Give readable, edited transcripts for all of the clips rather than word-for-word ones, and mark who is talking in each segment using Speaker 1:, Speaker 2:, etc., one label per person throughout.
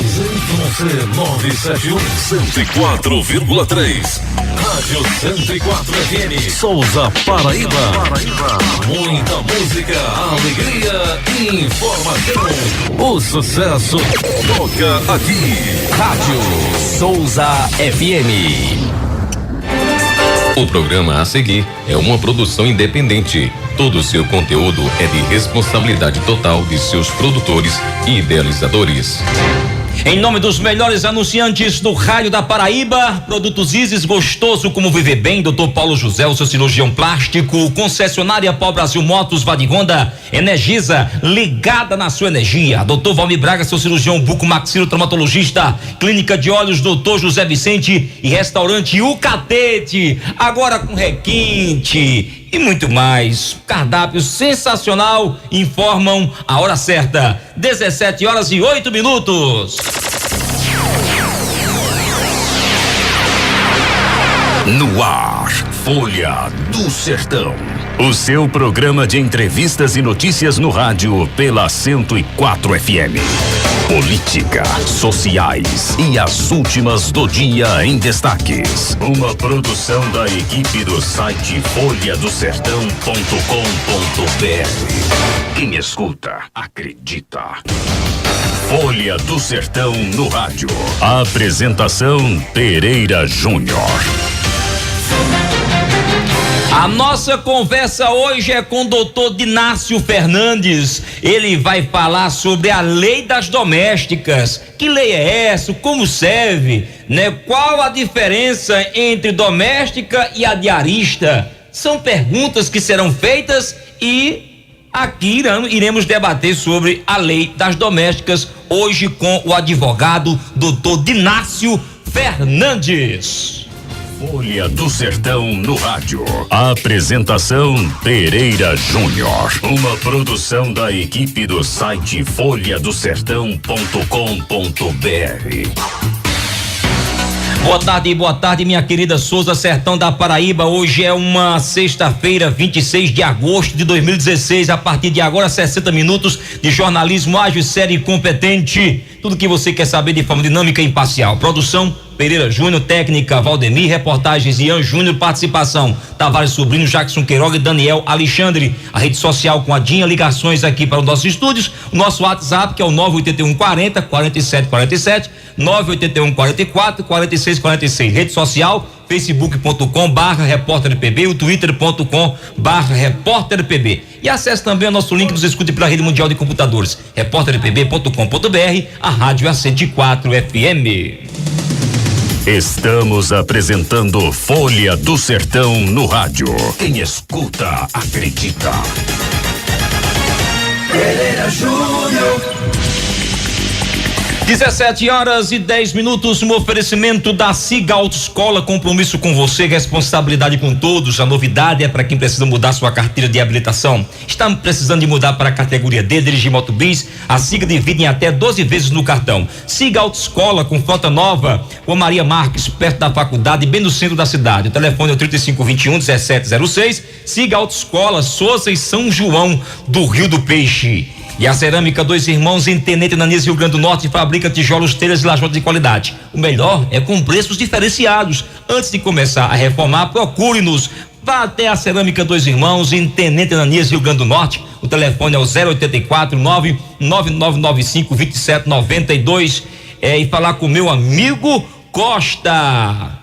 Speaker 1: ZYC 971 104,3. Rádio 104 FM. Souza, Paraíba. Muita música, alegria e informação. O sucesso toca aqui.
Speaker 2: Rádio Souza FM.
Speaker 3: O programa a seguir é uma produção independente. Todo o seu conteúdo é de responsabilidade total de seus produtores e idealizadores.
Speaker 2: Em nome dos melhores anunciantes do rádio da Paraíba, Produtos Isis, gostoso como viver bem, Dr. Paulo José, o seu cirurgião plástico, concessionária Pau Brasil Motos, Vadigonda, Energisa, ligada na sua energia. Dr. Valmir Braga, seu cirurgião buco-maxilo traumatologista, Clínica de Olhos, Dr. José Vicente e Restaurante O Catete, agora com requinte e muito mais. Cardápio sensacional. Informam a hora certa, 17h08.
Speaker 1: No ar, Folha do Sertão. O seu programa de entrevistas e notícias no rádio pela 104 FM. Política, sociais e as últimas do dia em destaques. Uma produção da equipe do site folhadosertão.com.br. Quem escuta, acredita. Folha do Sertão no rádio. Apresentação Pereira Júnior.
Speaker 2: A nossa conversa hoje é com o doutor Dinácio Fernandes. Ele vai falar sobre a lei das domésticas. Que lei é essa? Como serve? Né? Qual a diferença entre doméstica e a diarista? São perguntas que serão feitas e aqui iremos debater sobre a lei das domésticas hoje com o advogado doutor Dinácio Fernandes.
Speaker 1: Folha do Sertão no rádio. Apresentação Pereira Júnior. Uma produção da equipe do site folhadosertão.com.br.
Speaker 2: Boa tarde, minha querida Souza, Sertão da Paraíba. Hoje é uma sexta-feira, 26 de agosto de 2016. A partir de agora, 60 minutos de jornalismo ágil, sério e competente. Tudo que você quer saber de forma dinâmica e imparcial. Produção Pereira Júnior, técnica Valdemir, reportagens Ian Júnior, participação Tavares Sobrinho, Jackson Queiroga e Daniel Alexandre. A rede social com a Dinha, ligações aqui para os nossos estúdios, o nosso WhatsApp que é o 98140-4747, 98144-4646, rede social facebook.com/repórterpb, o twitter.com/repórterpb. E acesse também o nosso link, nos escute pela rede mundial de computadores, repórterpb.com.br, a rádio A104 FM.
Speaker 1: Estamos apresentando Folha do Sertão no rádio. Quem escuta, acredita. Pereira Júnior.
Speaker 2: 17h10, um oferecimento da Siga Autoescola, compromisso com você, responsabilidade com todos. A novidade é para quem precisa mudar sua carteira de habilitação. Está precisando de mudar para a categoria D, dirigir motobis? A Siga divide em até 12 vezes no cartão. Siga Autoescola com frota nova, com Maria Marques, perto da faculdade, bem no centro da cidade. O telefone é o 3521-1706. Siga Autoescola, Souza e São João do Rio do Peixe. E a Cerâmica Dois Irmãos em Tenente, Ananias, Rio Grande do Norte, fabrica tijolos, telhas e lajotas de qualidade. O melhor é com preços diferenciados. Antes de começar a reformar, procure-nos. Vá até a Cerâmica Dois Irmãos em Tenente, Ananias, Rio Grande do Norte. O telefone é o 084-99995-2792. E falar com meu amigo Costa.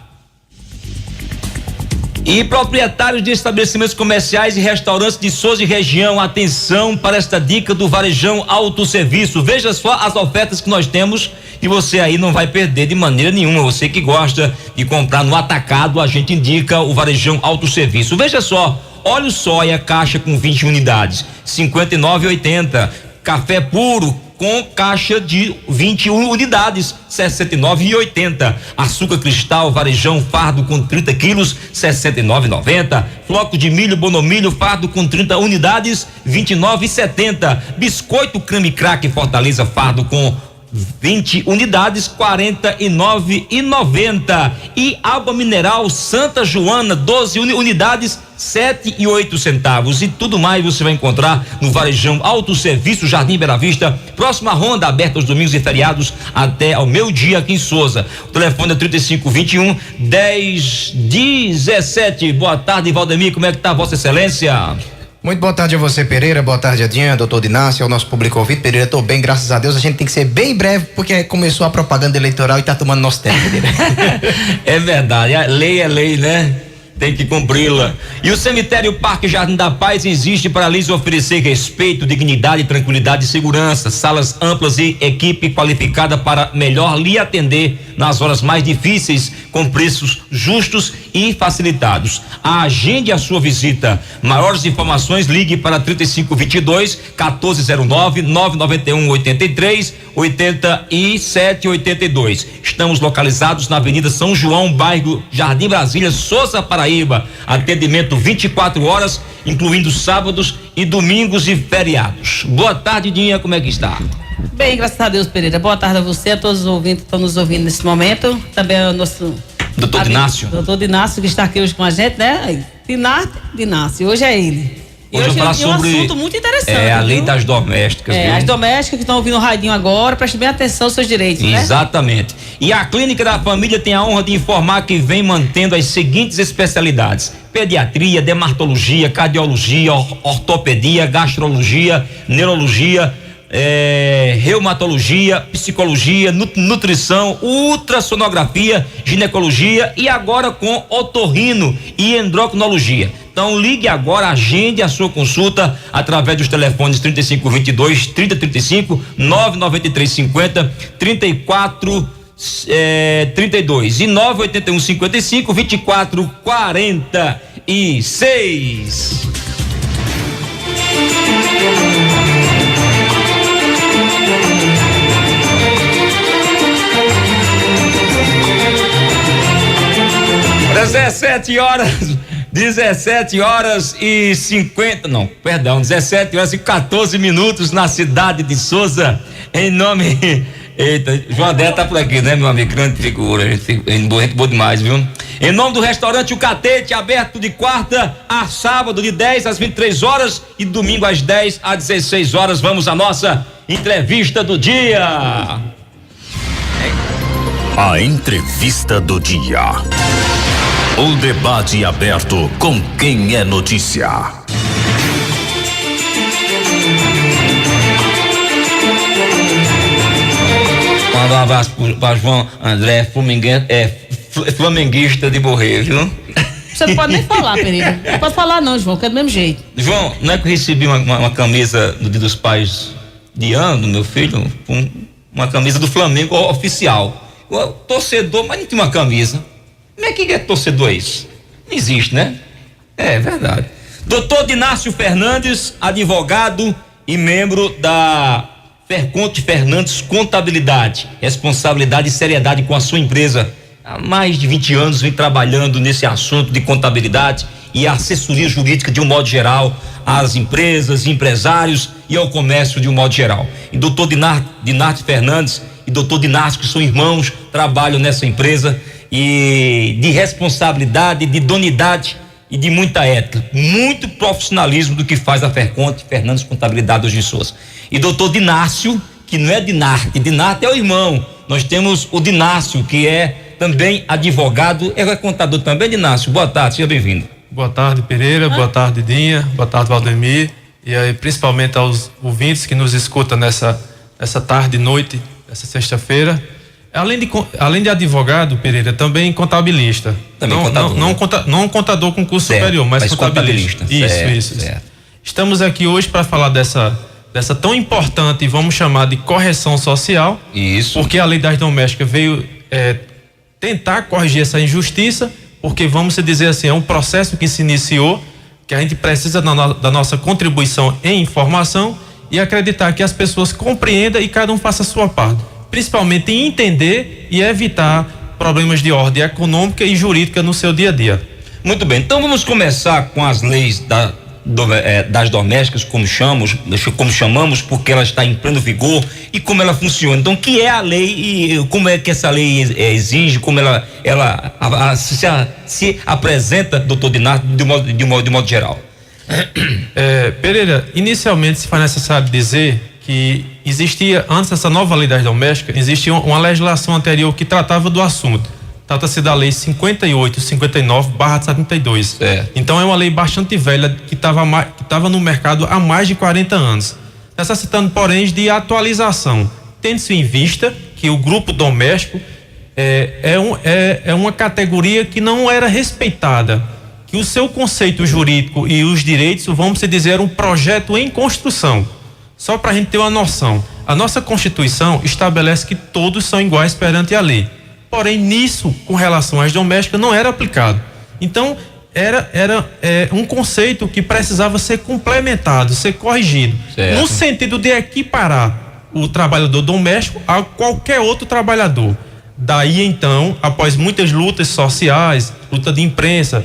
Speaker 2: E proprietários de estabelecimentos comerciais e restaurantes de Souza e região, atenção para esta dica do Varejão Autosserviço. Veja só as ofertas que nós temos e você aí não vai perder de maneira nenhuma. Você que gosta de comprar no atacado, a gente indica o Varejão Autosserviço. Veja só, óleo soia, caixa com 20 unidades, R$59,80. Café puro com caixa de 21 unidades, R$69,80. Açúcar cristal, varejão, fardo com 30 quilos, R$69,90. Floco de milho, bonomilho, fardo com 30 unidades, R$29,70. Biscoito creme crack Fortaleza, fardo com 20 unidades, R$49,90. E água mineral Santa Joana, 12 unidades, R$7,08. E tudo mais você vai encontrar no Varejão Autosserviço Jardim Bela Vista, próxima Ronda, aberta aos domingos e feriados até ao meio-dia aqui em Souza. O telefone é 3521-1017. Boa tarde, Valdemir, como é que tá Vossa Excelência?
Speaker 4: Muito boa tarde a você, Pereira, boa tarde, Adinha, doutor Dinácio, ao nosso público ouvido. Pereira, tô bem, graças a Deus. A gente tem que ser bem breve, porque começou a propaganda eleitoral e tá tomando nosso tempo, Pereira.
Speaker 2: É verdade, a lei é lei, né? Tem que cumpri-la. E o cemitério Parque Jardim da Paz existe para lhes oferecer respeito, dignidade, tranquilidade e segurança, salas amplas e equipe qualificada para melhor lhe atender nas horas mais difíceis, com preços justos e facilitados. Agende a sua visita. Maiores informações, ligue para 3522-1409, 991-83-87-82. Estamos localizados na Avenida São João, bairro Jardim Brasília, Souza, Paraíba. Atendimento 24 horas, incluindo sábados e domingos e feriados. Boa tarde, Dinha, como é que está?
Speaker 5: Bem, graças a Deus, Pereira. Boa tarde a você, a todos os ouvintes que estão nos ouvindo nesse momento. Também ao nosso
Speaker 2: doutor Dinácio.
Speaker 5: Doutor Dinácio, que está aqui hoje com a gente, né? Dinácio, hoje é ele. E hoje
Speaker 2: falar sobre
Speaker 5: um assunto muito interessante.
Speaker 2: A lei das domésticas.
Speaker 5: As domésticas que estão ouvindo o radinho agora, prestem bem atenção aos seus direitos, né?
Speaker 2: Exatamente. E a Clínica da Família tem a honra de informar que vem mantendo as seguintes especialidades: pediatria, dermatologia, cardiologia, ortopedia, gastrologia, neurologia, reumatologia, psicologia, nutrição, ultrassonografia, ginecologia e agora com otorrino e endocrinologia. Então ligue agora, agende a sua consulta através dos telefones 3522-3035, 99350-3432 e 98155-2446. Dezessete horas e 14 minutos na cidade de Souza, em nome, eita, João Adé tá por aqui, né, meu amigo, grande figura, gente boa demais, viu? Em nome do restaurante O Catete, aberto de quarta a sábado, de 10 às 23 horas e domingo às 10 às 16 horas, vamos à nossa entrevista do dia.
Speaker 1: A entrevista do dia. O debate aberto com quem é notícia.
Speaker 2: Manda um abraço para João André, flamenguista de morrer, viu?
Speaker 5: Você não pode nem falar, Pereira. Não pode falar não, João, que é do mesmo jeito.
Speaker 2: João, não é que eu recebi uma camisa no Dia dos Pais de ano, do meu filho, uma camisa do Flamengo oficial. O torcedor, mas não tinha uma camisa. Como é que é torcedor isso? Não existe, né? É verdade. Doutor Dinácio Fernandes, advogado e membro da Ferconte Fernandes Contabilidade, responsabilidade e seriedade com a sua empresa. Há mais de 20 anos vem trabalhando nesse assunto de contabilidade e assessoria jurídica de um modo geral às empresas, empresários e ao comércio de um modo geral. E doutor Dinácio Fernandes e doutor Dinácio, que são irmãos, trabalham nessa empresa e de responsabilidade, de idoneidade e de muita ética, muito profissionalismo do que faz a Ferconte Fernandes Contabilidade hoje em Souza. E doutor Dinácio, que não é Dinarte é o irmão. Nós temos o Dinácio, que é também advogado, é contador também. Dinácio, boa tarde, seja bem-vindo.
Speaker 6: Boa tarde, Pereira, boa tarde, Dinha, boa tarde, Valdemir, e aí principalmente aos ouvintes que nos escutam nessa tarde e noite, essa sexta-feira. Além de advogado, Pereira, também contabilista.
Speaker 2: Também contador.
Speaker 6: Não contador com curso superior, mas contabilista. Isso. Certo. Estamos aqui hoje para falar dessa tão importante, vamos chamar de correção social.
Speaker 2: Isso.
Speaker 6: Porque a lei das domésticas veio tentar corrigir essa injustiça, porque vamos dizer assim, é um processo que se iniciou, que a gente precisa da nossa contribuição em informação e acreditar que as pessoas compreendam e cada um faça a sua parte. Principalmente em entender e evitar problemas de ordem econômica e jurídica no seu dia a dia.
Speaker 2: Muito bem, então vamos começar com as leis das domésticas, como chamamos, porque ela está em pleno vigor e como ela funciona. Então, o que é a lei e como é que essa lei exige, como ela se apresenta, doutor Dinácio, de modo geral?
Speaker 6: Pereira, inicialmente se faz necessário dizer que existia, antes dessa nova lei das domésticas, existia uma legislação anterior que tratava do assunto. Trata-se da lei 58/59/72. Então é uma lei bastante velha que estava no mercado há mais de 40 anos, necessitando, porém, de atualização, tendo-se em vista que o grupo doméstico é uma categoria que não era respeitada, que o seu conceito jurídico e os direitos, vamos dizer, um projeto em construção. Só para a gente ter uma noção, a nossa Constituição estabelece que todos são iguais perante a lei. Porém, nisso, com relação às domésticas, não era aplicado. Então, era um conceito que precisava ser complementado, ser corrigido, no sentido de equiparar o trabalhador doméstico a qualquer outro trabalhador. Daí, então, após muitas lutas sociais, luta de imprensa,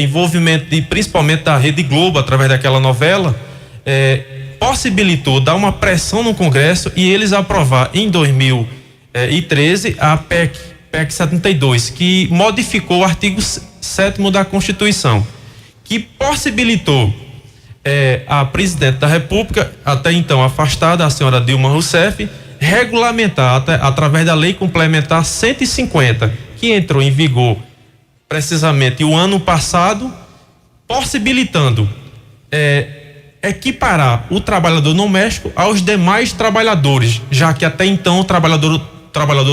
Speaker 6: envolvimento principalmente da Rede Globo, através daquela novela, possibilitou dar uma pressão no Congresso e eles aprovar em 2013 a PEC 72, que modificou o artigo 7º da Constituição, que possibilitou a presidente da República, até então afastada, a senhora Dilma Rousseff, regulamentar através da Lei Complementar 150, que entrou em vigor precisamente o ano passado, possibilitando equiparar o trabalhador doméstico aos demais trabalhadores, já que até então o trabalhador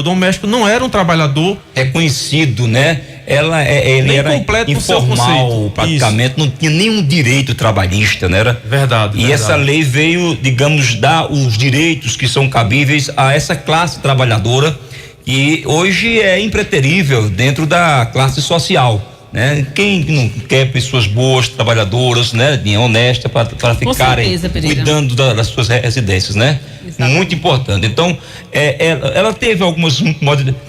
Speaker 6: doméstico não era um trabalhador
Speaker 2: reconhecido, né? Ele era informal, praticamente. Isso. Não tinha nenhum direito trabalhista, né?
Speaker 6: Verdade.
Speaker 2: Essa lei veio, digamos, dar os direitos que são cabíveis a essa classe trabalhadora, que hoje é impreterível dentro da classe social, né? Quem não quer pessoas boas, trabalhadoras, né? Honestas, para ficarem cuidando das suas residências, né? Exatamente. Muito importante. Então, ela teve algumas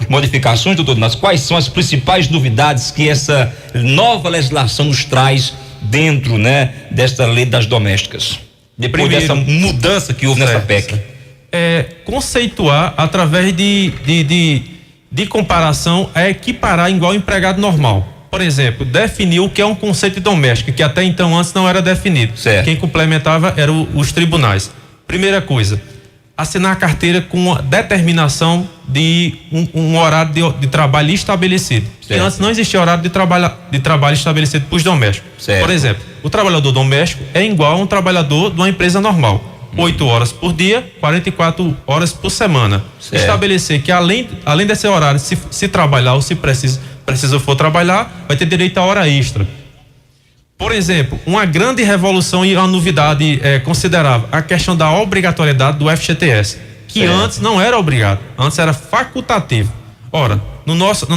Speaker 2: modificações, doutor Dinácio. Quais são as principais novidades que essa nova legislação nos traz dentro, né? Desta lei das domésticas? Depois dessa mudança que houve nessa PEC.
Speaker 6: Conceituar através de comparação, equiparar igual empregado normal. Por exemplo, definir o que é um conceito doméstico, que até então antes não era definido.
Speaker 2: Certo.
Speaker 6: Quem complementava eram os tribunais. Primeira coisa, assinar a carteira com a determinação de um horário de trabalho estabelecido. Que antes não existia horário de trabalho estabelecido para os domésticos.
Speaker 2: Certo.
Speaker 6: Por exemplo, o trabalhador doméstico é igual a um trabalhador de uma empresa normal. 8 horas por dia, 44 horas por semana.
Speaker 2: Certo.
Speaker 6: Estabelecer que além desse horário, se trabalhar ou se precisa for trabalhar, vai ter direito a hora extra. Por exemplo, uma grande revolução e uma novidade considerável, a questão da obrigatoriedade do FGTS, que antes não era obrigado, antes era facultativo. Ora,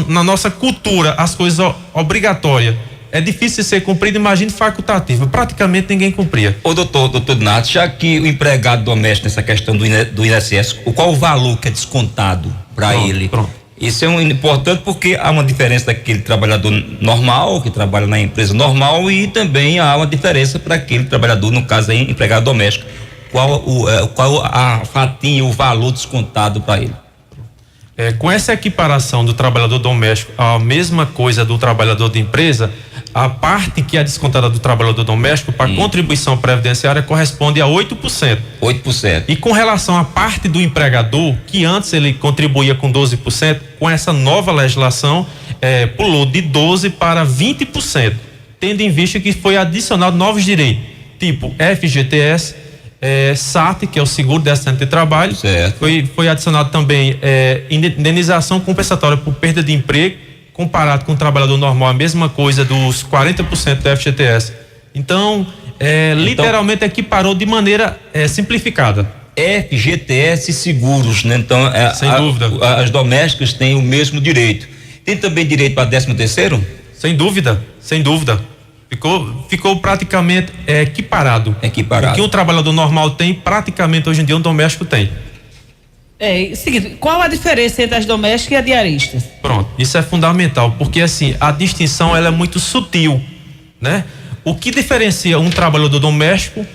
Speaker 6: na nossa cultura, as coisas obrigatórias é difícil de ser cumprido, imagine facultativo, praticamente ninguém cumpria.
Speaker 2: Doutor Dinácio, já que o empregado doméstico, nessa questão do INSS, qual o valor que é descontado para ele?
Speaker 6: Pronto.
Speaker 2: Isso é importante porque há uma diferença daquele trabalhador normal, que trabalha na empresa normal, e também há uma diferença para aquele trabalhador, no caso aí, empregado doméstico. Qual a fatia, o valor descontado para ele?
Speaker 6: Com essa equiparação do trabalhador doméstico à mesma coisa do trabalhador de empresa, a parte que é descontada do trabalhador doméstico para contribuição previdenciária corresponde a 8%.
Speaker 2: 8%.
Speaker 6: E com relação à parte do empregador, que antes ele contribuía com 12%, com essa nova legislação pulou de 12% para 20%, tendo em vista que foi adicionado novos direitos, tipo FGTS, SAT, que é o seguro de acidente de trabalho.
Speaker 2: Certo.
Speaker 6: Foi adicionado também indenização compensatória por perda de emprego, comparado com o trabalhador normal, a mesma coisa dos 40% do FGTS. Então, literalmente equiparou de maneira simplificada.
Speaker 2: FGTS e seguros, né? Então,
Speaker 6: sem dúvida.
Speaker 2: As domésticas têm o mesmo direito. Tem também direito para 13º?
Speaker 6: Sem dúvida. Ficou praticamente equiparado. O que um trabalhador normal tem, praticamente hoje em dia um doméstico tem.
Speaker 5: Seguinte, qual a diferença entre as domésticas e as diaristas?
Speaker 6: Pronto, isso é fundamental, porque assim, a distinção ela é muito sutil, né? O que diferencia um trabalhador doméstico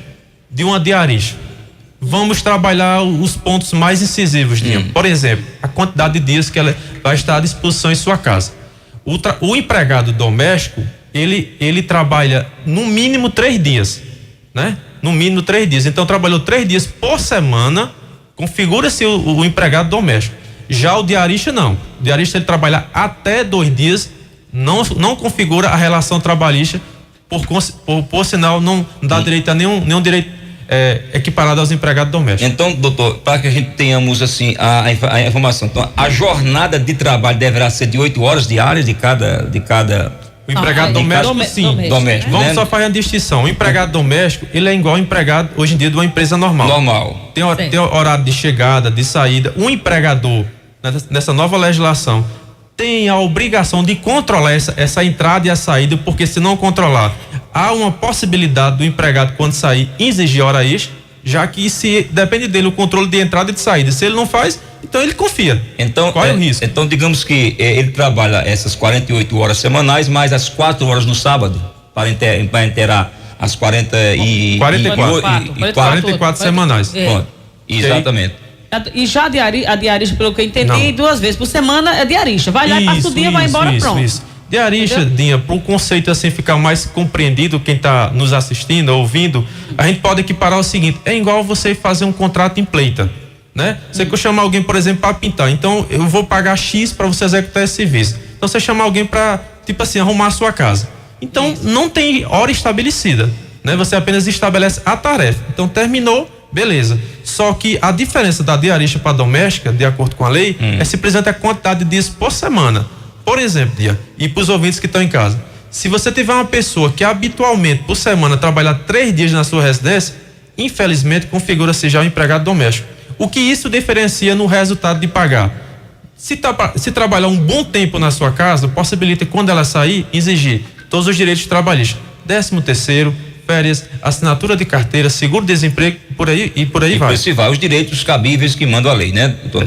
Speaker 6: de uma diarista? Vamos trabalhar os pontos mais incisivos, Dinha. Por exemplo, a quantidade de dias que ela vai estar à disposição em sua casa. O empregado doméstico, ele trabalha no mínimo 3 dias, né? No mínimo 3 dias. Então, trabalhou 3 dias por semana, configura-se o empregado doméstico. Já o diarista, não. O diarista, ele trabalha até 2 dias, não configura a relação trabalhista, por sinal, não dá direito a nenhum direito equiparado aos empregados domésticos.
Speaker 2: Então, doutor, para que a gente tenhamos assim a informação, então, a jornada de trabalho deverá ser de 8 horas diárias de cada
Speaker 6: o empregado doméstico, sim.
Speaker 2: Doméstico,
Speaker 6: Vamos
Speaker 2: né?
Speaker 6: Só fazer a distinção. O empregado doméstico, ele é igual ao empregado hoje em dia de uma empresa normal. Tem horário de chegada, de saída. O empregador, nessa nova legislação, tem a obrigação de controlar essa entrada e a saída, porque se não controlar, há uma possibilidade do empregado, quando sair, exigir hora extra, já que se depende dele o controle de entrada e de saída. Se ele não faz, então ele confia.
Speaker 2: Então,
Speaker 6: qual é o risco?
Speaker 2: Então, digamos que ele trabalha essas 48 horas semanais, mais as 4 horas no sábado, para inteirar as
Speaker 6: 44 semanais.
Speaker 2: Pronto. Exatamente.
Speaker 5: E já a diarista, pelo que eu entendi, 2 vezes por semana é diarista. Vai lá e passa o dia, vai embora, pronto.
Speaker 6: Diarista, Dinha, para o conceito assim ficar mais compreendido, quem está nos assistindo, ouvindo, a gente pode equiparar o seguinte: é igual você fazer um contrato em pleita, né? Você que chamar alguém, por exemplo, para pintar, então eu vou pagar X para você executar esse serviço. Então você chama alguém para, tipo assim, arrumar a sua casa. Então não tem hora estabelecida, né? Você apenas estabelece a tarefa. Então terminou, beleza. Só que a diferença da diarista para a doméstica, de acordo com a lei, é simplesmente a quantidade de dias por semana. Por exemplo, Dia, e para os ouvintes que estão em casa, se você tiver uma pessoa que habitualmente por semana trabalha 3 dias na sua residência, infelizmente configura-se já um empregado doméstico. O que isso diferencia no resultado de pagar? Se trabalhar um bom tempo na sua casa, possibilita, quando ela sair, exigir todos os direitos trabalhistas: 13º, férias, assinatura de carteira, seguro-desemprego, por aí vai.
Speaker 2: E vai os direitos cabíveis que manda a lei, né, doutor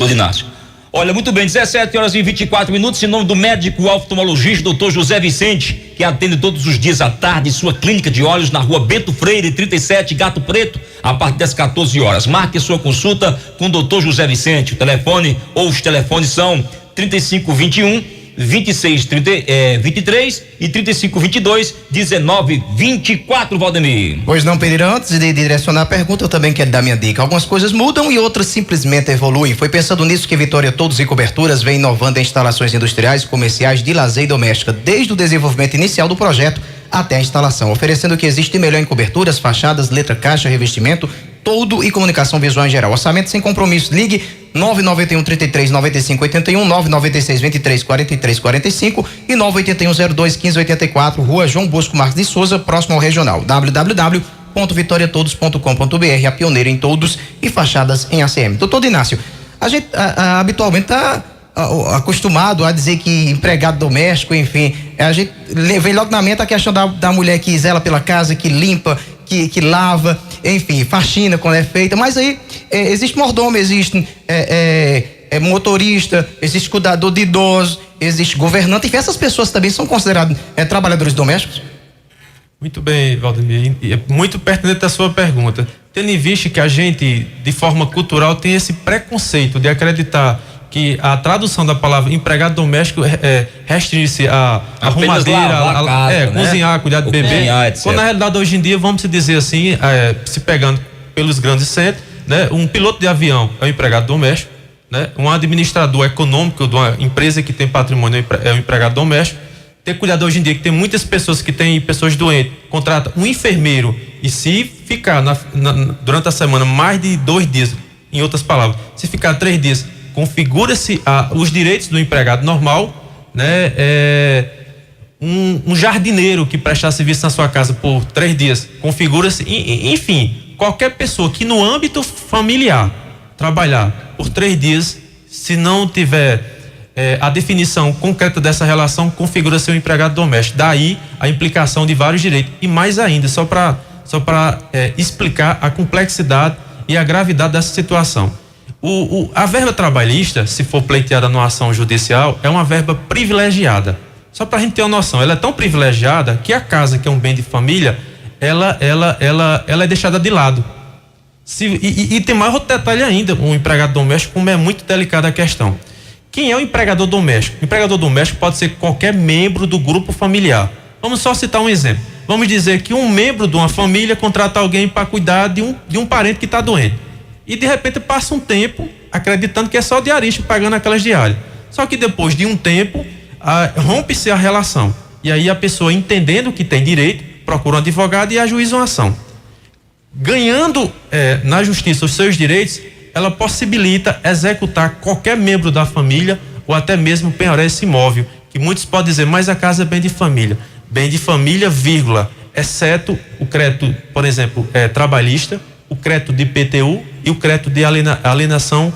Speaker 2: Inácio? Olha, muito bem, 17h24, em nome do médico oftalmologista doutor José Vicente, que atende todos os dias à tarde em sua clínica de olhos na rua Bento Freire, 37, Gato Preto, a partir das 14 horas. Marque sua consulta com o doutor José Vicente. O telefone ou os telefones são 3521-2623 e 3522-1924, Valdemir.
Speaker 4: Pois não, Pereira, antes de direcionar a pergunta, eu também quero dar minha dica. Algumas coisas mudam e outras simplesmente evoluem. Foi pensando nisso que Vitória Todos e Coberturas vem inovando em instalações industriais, comerciais, de lazer e doméstica, desde o desenvolvimento inicial do projeto até a instalação, oferecendo o que existe de melhor em coberturas, fachadas, letra caixa, revestimento, todo e comunicação visual em geral. Orçamento sem compromisso. Ligue 991-33-9581, 996-23-43-45 e 981-02-1584, Rua João Bosco Marques de Souza, próximo ao Regional. www.vitoriatodos.com.br, a pioneira em todos e fachadas em ACM. Doutor Inácio, a gente habitualmente está acostumado a dizer que empregado doméstico, enfim, a gente vem logo na mente a questão da mulher que zela pela casa, que limpa, que lava, enfim, faxina quando é feita, mas aí existe mordomo, existe motorista, existe cuidador de idosos, existe governante, enfim, essas pessoas também são consideradas trabalhadores domésticos?
Speaker 6: Muito bem, Valdemir, é muito pertinente a sua pergunta, tendo em vista que a gente, de forma cultural, tem esse preconceito de acreditar que a tradução da palavra empregado doméstico restringe-se a arrumadeira, cozinhar, cuidar de bebê, quando na realidade hoje em dia, vamos dizer assim, se pegando pelos grandes centros, né, um piloto de avião é um empregado doméstico, né, um administrador econômico de uma empresa que tem patrimônio é um empregado doméstico, ter cuidado hoje em dia que tem muitas pessoas que têm pessoas doentes, contrata um enfermeiro e se ficar durante a semana mais de 2 dias, em outras palavras, se ficar 3 dias, configura-se os direitos do empregado normal, né? Um jardineiro que prestar serviço na sua casa por 3 dias, configura-se, enfim, qualquer pessoa que no âmbito familiar trabalhar por 3 dias, se não tiver a definição concreta dessa relação, configura-se um empregado doméstico. Daí a implicação de vários direitos. E mais ainda, só para explicar a complexidade e a gravidade dessa situação. A verba trabalhista, se for pleiteada numa ação judicial, é uma verba privilegiada. Só para a gente ter uma noção, ela é tão privilegiada que a casa, que é um bem de família, ela é deixada de lado. E tem mais outro detalhe ainda, um empregado doméstico, como é muito delicada a questão. Quem é o empregador doméstico? O empregador doméstico pode ser qualquer membro do grupo familiar. Vamos só citar um exemplo. Vamos dizer que um membro de uma família contrata alguém para cuidar de um parente que está doente. E de repente passa um tempo acreditando que é só diarista pagando aquelas diárias. Só que depois de um tempo, rompe-se a relação. E aí a pessoa, entendendo que tem direito, procura um advogado e ajuiza uma ação. Ganhando na justiça os seus direitos, ela possibilita executar qualquer membro da família ou até mesmo penhorar esse imóvel, que muitos podem dizer, mas a casa é bem de família. Bem de família, vírgula, exceto o crédito, por exemplo, trabalhista, o crédito de IPTU e o crédito de alienação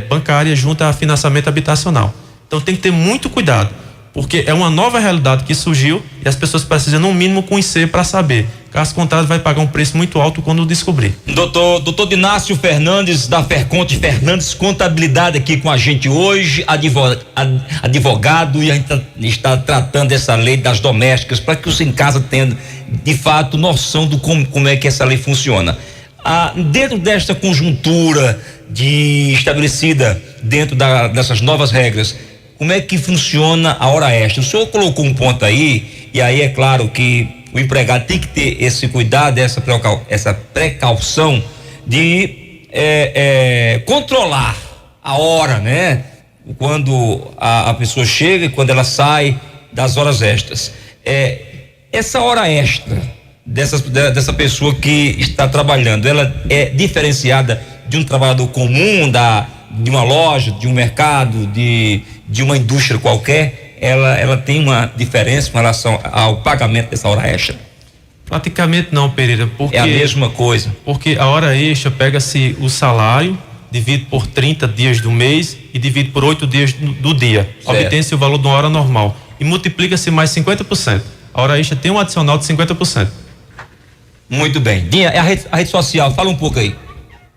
Speaker 6: bancária junto a financiamento habitacional. Então tem que ter muito cuidado, porque é uma nova realidade que surgiu e as pessoas precisam, no mínimo, conhecer para saber. Caso contrário, vai pagar um preço muito alto quando descobrir. Doutor
Speaker 2: Dinácio Fernandes, da Ferconte Fernandes Contabilidade, aqui com a gente hoje, advogado, e a gente está tratando essa lei das domésticas, para que os em casa tenham, de fato, noção do como é que essa lei funciona. Dentro desta conjuntura estabelecida dentro dessas novas regras, como é que funciona a hora extra? O senhor colocou um ponto aí, e aí é claro que o empregado tem que ter esse cuidado, essa precaução de controlar a hora, né? Quando a pessoa chega e quando ela sai das horas extras. Essa hora extra dessa pessoa que está trabalhando, ela é diferenciada de um trabalhador comum, de uma loja, de um mercado, de uma indústria qualquer? Ela tem uma diferença com relação ao pagamento dessa hora extra?
Speaker 6: Praticamente não, Pereira, porque...
Speaker 2: É a mesma coisa.
Speaker 6: Porque a hora extra pega-se o salário, divide por 30 dias do mês e divide por 8 dias do dia. Obtém-se o valor de uma hora normal. E multiplica-se mais 50%. A hora extra tem um adicional de 50%.
Speaker 2: Muito bem. Dinha, a rede social, fala um pouco aí.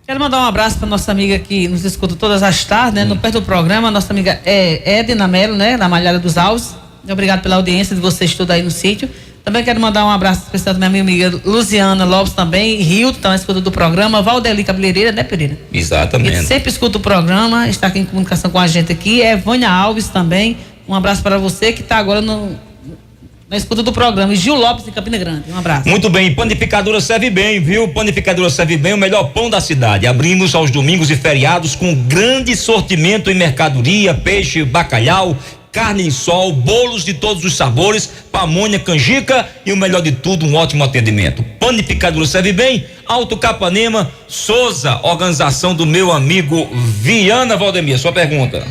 Speaker 5: Quero mandar um abraço para nossa amiga que nos escuta todas as tardes, né? No perto do programa, nossa amiga Edna Melo, né? Da Malhada dos Alves. Obrigado pela audiência de vocês todos aí no sítio. Também quero mandar um abraço especial para minha amiga Luciana Lopes também, Rildo, também escuta do programa, Valdeli Cabeleireira, né, Pereira?
Speaker 2: Exatamente.
Speaker 5: Ele sempre escuta o programa, está aqui em comunicação com a gente aqui. Vânia Alves também, um abraço para você que está agora na escuta do programa. E Gil Lopes de Campina Grande, um abraço.
Speaker 2: Muito bem, Panificadora Serve Bem, viu? Panificadora Serve Bem, o melhor pão da cidade. Abrimos aos domingos e feriados com grande sortimento em mercadoria, peixe, bacalhau, carne em sol, bolos de todos os sabores, pamonha, canjica e o melhor de tudo, um ótimo atendimento. Panificadora Serve Bem, Alto Capanema, Souza, organização do meu amigo Viana Valdemir. Sua pergunta.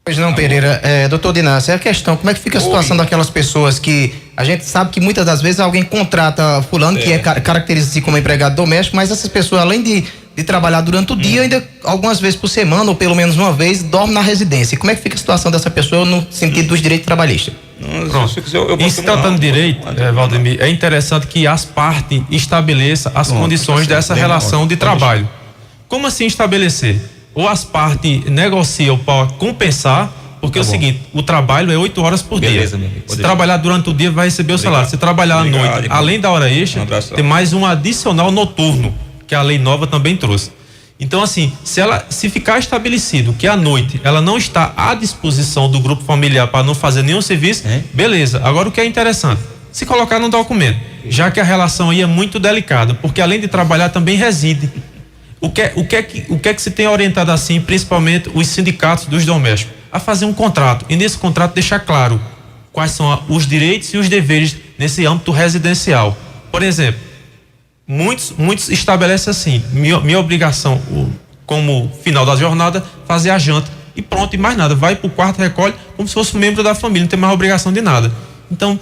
Speaker 4: Pois não, Pereira, doutor Dinácio, é a questão, como é que fica a situação daquelas pessoas que a gente sabe que muitas das vezes alguém contrata fulano que caracteriza-se como empregado doméstico, mas essas pessoas, além de trabalhar durante o dia, ainda algumas vezes por semana, ou pelo menos uma vez, dorme na residência. E como é que fica a situação dessa pessoa no sentido dos direitos trabalhistas?
Speaker 6: Em se tratando de direito, Valdemir, é interessante que as partes estabeleçam as condições dessa relação de trabalho. Como assim estabelecer? Ou as partes negociam para compensar, porque é o seguinte, o trabalho é 8 horas por dia. Se trabalhar durante o dia, vai receber o salário. Se trabalhar à noite, além da hora extra, tem mais um adicional noturno, que a lei nova também trouxe. Então, assim, se ficar estabelecido que à noite ela não está à disposição do grupo familiar para não fazer nenhum serviço, beleza. Agora, o que é interessante, se colocar no documento, já que a relação aí é muito delicada, porque além de trabalhar também reside. O que é que se tem orientado assim, principalmente os sindicatos dos domésticos? A fazer um contrato, e nesse contrato deixar claro quais são os direitos e os deveres nesse âmbito residencial. Por exemplo, muitos estabelecem assim, minha obrigação como final da jornada, fazer a janta e pronto, e mais nada, vai pro quarto, recolhe como se fosse um membro da família, não tem mais obrigação de nada. Então,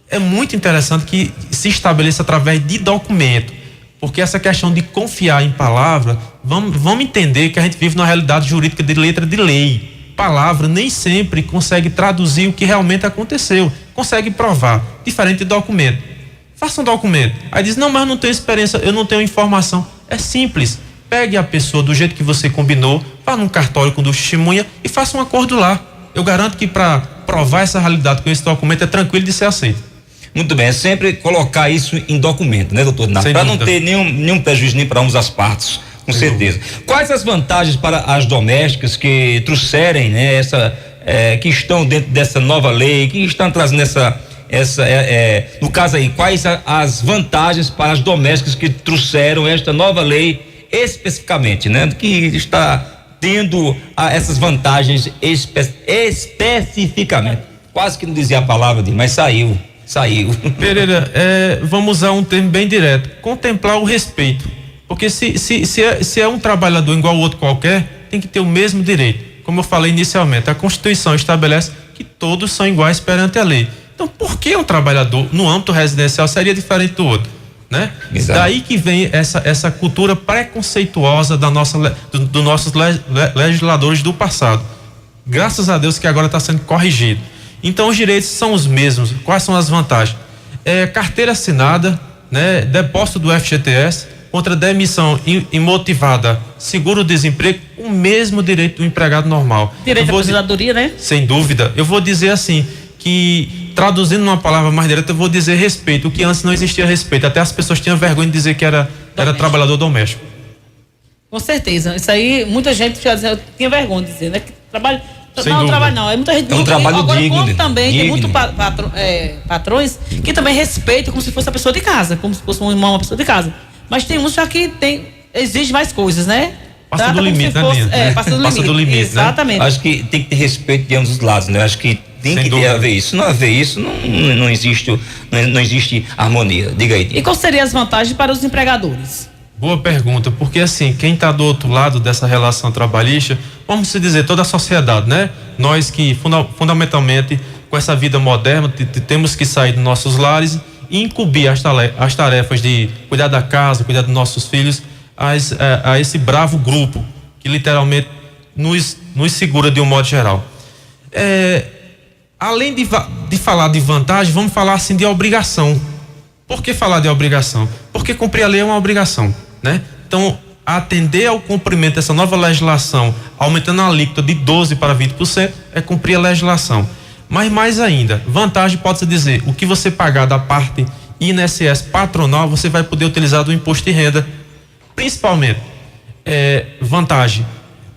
Speaker 6: é muito interessante que se estabeleça através de documento, porque essa questão de confiar em palavra, vamos entender que a gente vive numa realidade jurídica de letra de lei. Palavra nem sempre consegue traduzir o que realmente aconteceu, consegue provar, diferente de documento. Faça um documento, aí diz, não, mas eu não tenho experiência, eu não tenho informação. É simples, pegue a pessoa do jeito que você combinou, vá num cartório com testemunha e faça um acordo lá. eu garanto que para provar essa realidade com esse documento é tranquilo de ser aceito.
Speaker 2: Muito bem, é sempre colocar isso em documento, né, doutor? Para não ter nenhum prejuízo nem para ambas as partes, com certeza. Quais as vantagens para as domésticas que trouxerem, né, que estão dentro dessa nova lei, que estão trazendo no caso aí, quais as vantagens para as domésticas que trouxeram esta nova lei especificamente, né? Que está tendo essas vantagens especificamente. Quase que não dizia a palavra dele, mas saiu.
Speaker 6: Pereira, vamos usar um termo bem direto, contemplar o respeito, porque se é um trabalhador igual ao outro qualquer, tem que ter o mesmo direito. Como eu falei inicialmente, a Constituição estabelece que todos são iguais perante a lei. Então, por que um trabalhador no âmbito residencial seria diferente do outro, né? Exato. Daí que vem essa cultura preconceituosa dos nossos legisladores do passado. Graças a Deus que agora está sendo corrigido. Então, os direitos são os mesmos. Quais são as vantagens? Carteira assinada, né? Depósito do FGTS, contra demissão imotivada, seguro-desemprego, o mesmo direito do empregado normal.
Speaker 5: Direito à aposentadoria, né?
Speaker 6: Sem dúvida. Eu vou dizer assim, que traduzindo numa palavra mais direta, eu vou dizer respeito, o que antes não existia respeito. Até as pessoas tinham vergonha de dizer que era trabalhador doméstico.
Speaker 5: Com certeza. Isso aí, muita gente já dizia, eu tinha vergonha de dizer, né? Que trabalho.
Speaker 6: Sem dúvida.
Speaker 5: Trabalho não, é muita gente.
Speaker 2: É um trabalho
Speaker 5: agora,
Speaker 2: digno.
Speaker 5: Como também
Speaker 2: digno.
Speaker 5: tem muitos patrões que também respeitam como se fosse a pessoa de casa, como se fosse uma pessoa de casa. Mas tem uns já que exige mais coisas, né?
Speaker 6: Passa do limite, né?
Speaker 5: Passa do limite. Exatamente.
Speaker 2: Né? Acho que tem que ter respeito de ambos os lados, né? Acho que tem que ter haver isso. Se não haver isso, não existe harmonia. Diga aí.
Speaker 5: E quais seriam as vantagens para os empregadores?
Speaker 6: Boa pergunta, porque assim, quem está do outro lado dessa relação trabalhista, vamos se dizer, toda a sociedade, né? Nós que fundamentalmente, com essa vida moderna, temos que sair dos nossos lares e incumbir as tarefas de cuidar da casa, cuidar dos nossos filhos, a esse bravo grupo que literalmente nos segura de um modo geral. Além de falar de vantagem, vamos falar assim de obrigação. Por que falar de obrigação? Porque cumprir a lei é uma obrigação, né? Então, atender ao cumprimento dessa nova legislação, aumentando a alíquota de 12% para 20%, é cumprir a legislação. Mas mais ainda, vantagem pode-se dizer, o que você pagar da parte INSS patronal, você vai poder utilizar do imposto de renda. Principalmente, vantagem,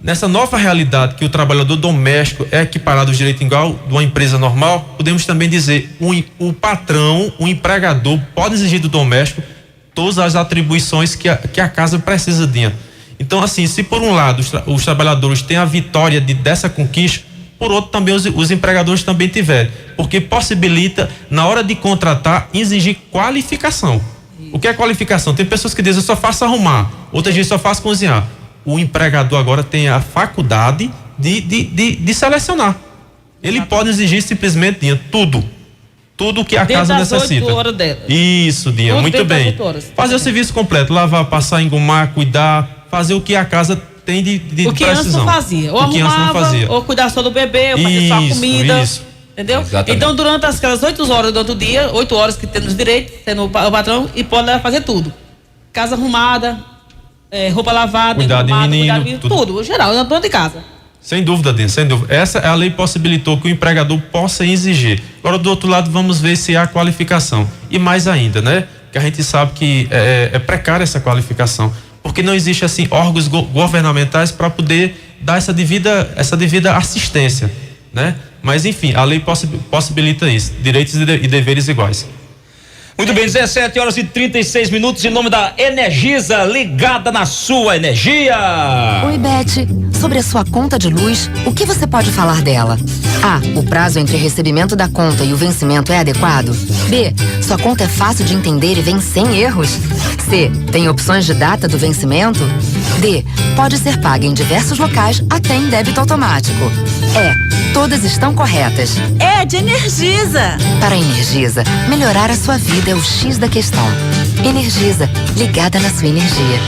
Speaker 6: nessa nova realidade que o trabalhador doméstico é equiparado ao direito igual de uma empresa normal, podemos também dizer, o patrão, o empregador pode exigir do doméstico todas as atribuições que a casa precisa de. Então, assim, se por um lado os trabalhadores têm a vitória dessa conquista, por outro também os empregadores também tiverem, porque possibilita, na hora de contratar, exigir qualificação. O que é qualificação? Tem pessoas que dizem, eu só faço arrumar, outras dizem, só faço cozinhar. O empregador agora tem a faculdade de selecionar. Ele pode exigir simplesmente, Dinha, tudo que a casa necessita.
Speaker 5: 8 horas dela.
Speaker 6: Isso, Dinha, muito bem. Fazer o serviço completo, lavar, passar, engomar, cuidar, fazer o que a casa tem de precisão.
Speaker 5: O que antes não fazia. Ou arrumava, ou cuidar só do bebê, ou fazer só a comida. Isso. Entendeu?
Speaker 2: Exatamente.
Speaker 5: Então, durante aquelas 8 horas do outro dia, 8 horas que temos direito, sendo o patrão, e pode fazer tudo. Casa arrumada, roupa lavada,
Speaker 6: cuidar de menino,
Speaker 5: tudo, em geral, na dona de casa.
Speaker 6: Sem dúvida, Dino, sem dúvida. Essa a lei possibilitou que o empregador possa exigir. Agora, do outro lado, vamos ver se há qualificação. E mais ainda, né? Que a gente sabe que é precária essa qualificação. Porque não existe, assim, órgãos governamentais para poder dar essa devida assistência, né? Mas, enfim, a lei possibilita isso. Direitos e deveres iguais.
Speaker 2: Muito bem, 17h36, em nome da Energisa, ligada na sua energia.
Speaker 7: Oi, Beth. Sobre a sua conta de luz, o que você pode falar dela? A. O prazo entre recebimento da conta e o vencimento é adequado? B. Sua conta é fácil de entender e vem sem erros? C. Tem opções de data do vencimento? D. Pode ser paga em diversos locais, até em débito automático. E. Todas estão corretas.
Speaker 8: É de Energisa.
Speaker 7: Para a Energisa, melhorar a sua vida é o X da questão. Energisa, ligada na sua energia.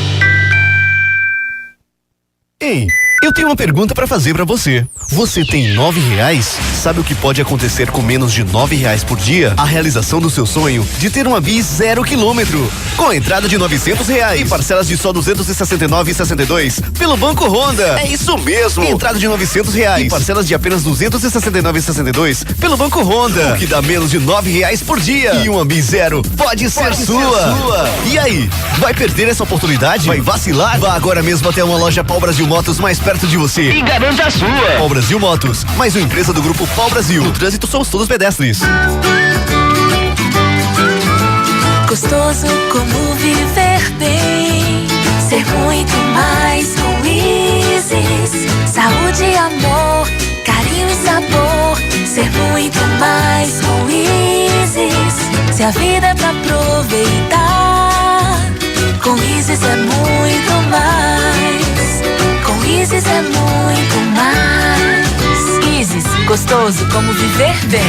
Speaker 9: Ei, Eu tenho uma pergunta para fazer para você. Você tem R$9? Sabe o que pode acontecer com menos de R$9 por dia? A realização do seu sonho de ter uma Bis 0 km. Com a entrada de R$900 e parcelas de só R$269,62 pelo Banco Honda. É isso mesmo. Entrada de R$900 e parcelas de apenas R$269,62 pelo Banco Honda. O que dá menos de R$9 por dia. E uma Bis 0 pode ser sua. E aí, vai perder essa oportunidade? Vai vacilar? Vá agora mesmo até uma loja Pau Brasil Motos mais perto de você e garanta a sua. Pau Brasil Motos, mais uma empresa do grupo Pau Brasil. No trânsito somos todos pedestres.
Speaker 10: Gostoso como viver bem, ser muito mais com Isis. Saúde, amor, carinho e sabor, ser muito mais com Isis. Se a vida é pra aproveitar, com Isis é muito mais. Com Isis é muito mais. Isis, gostoso como viver bem.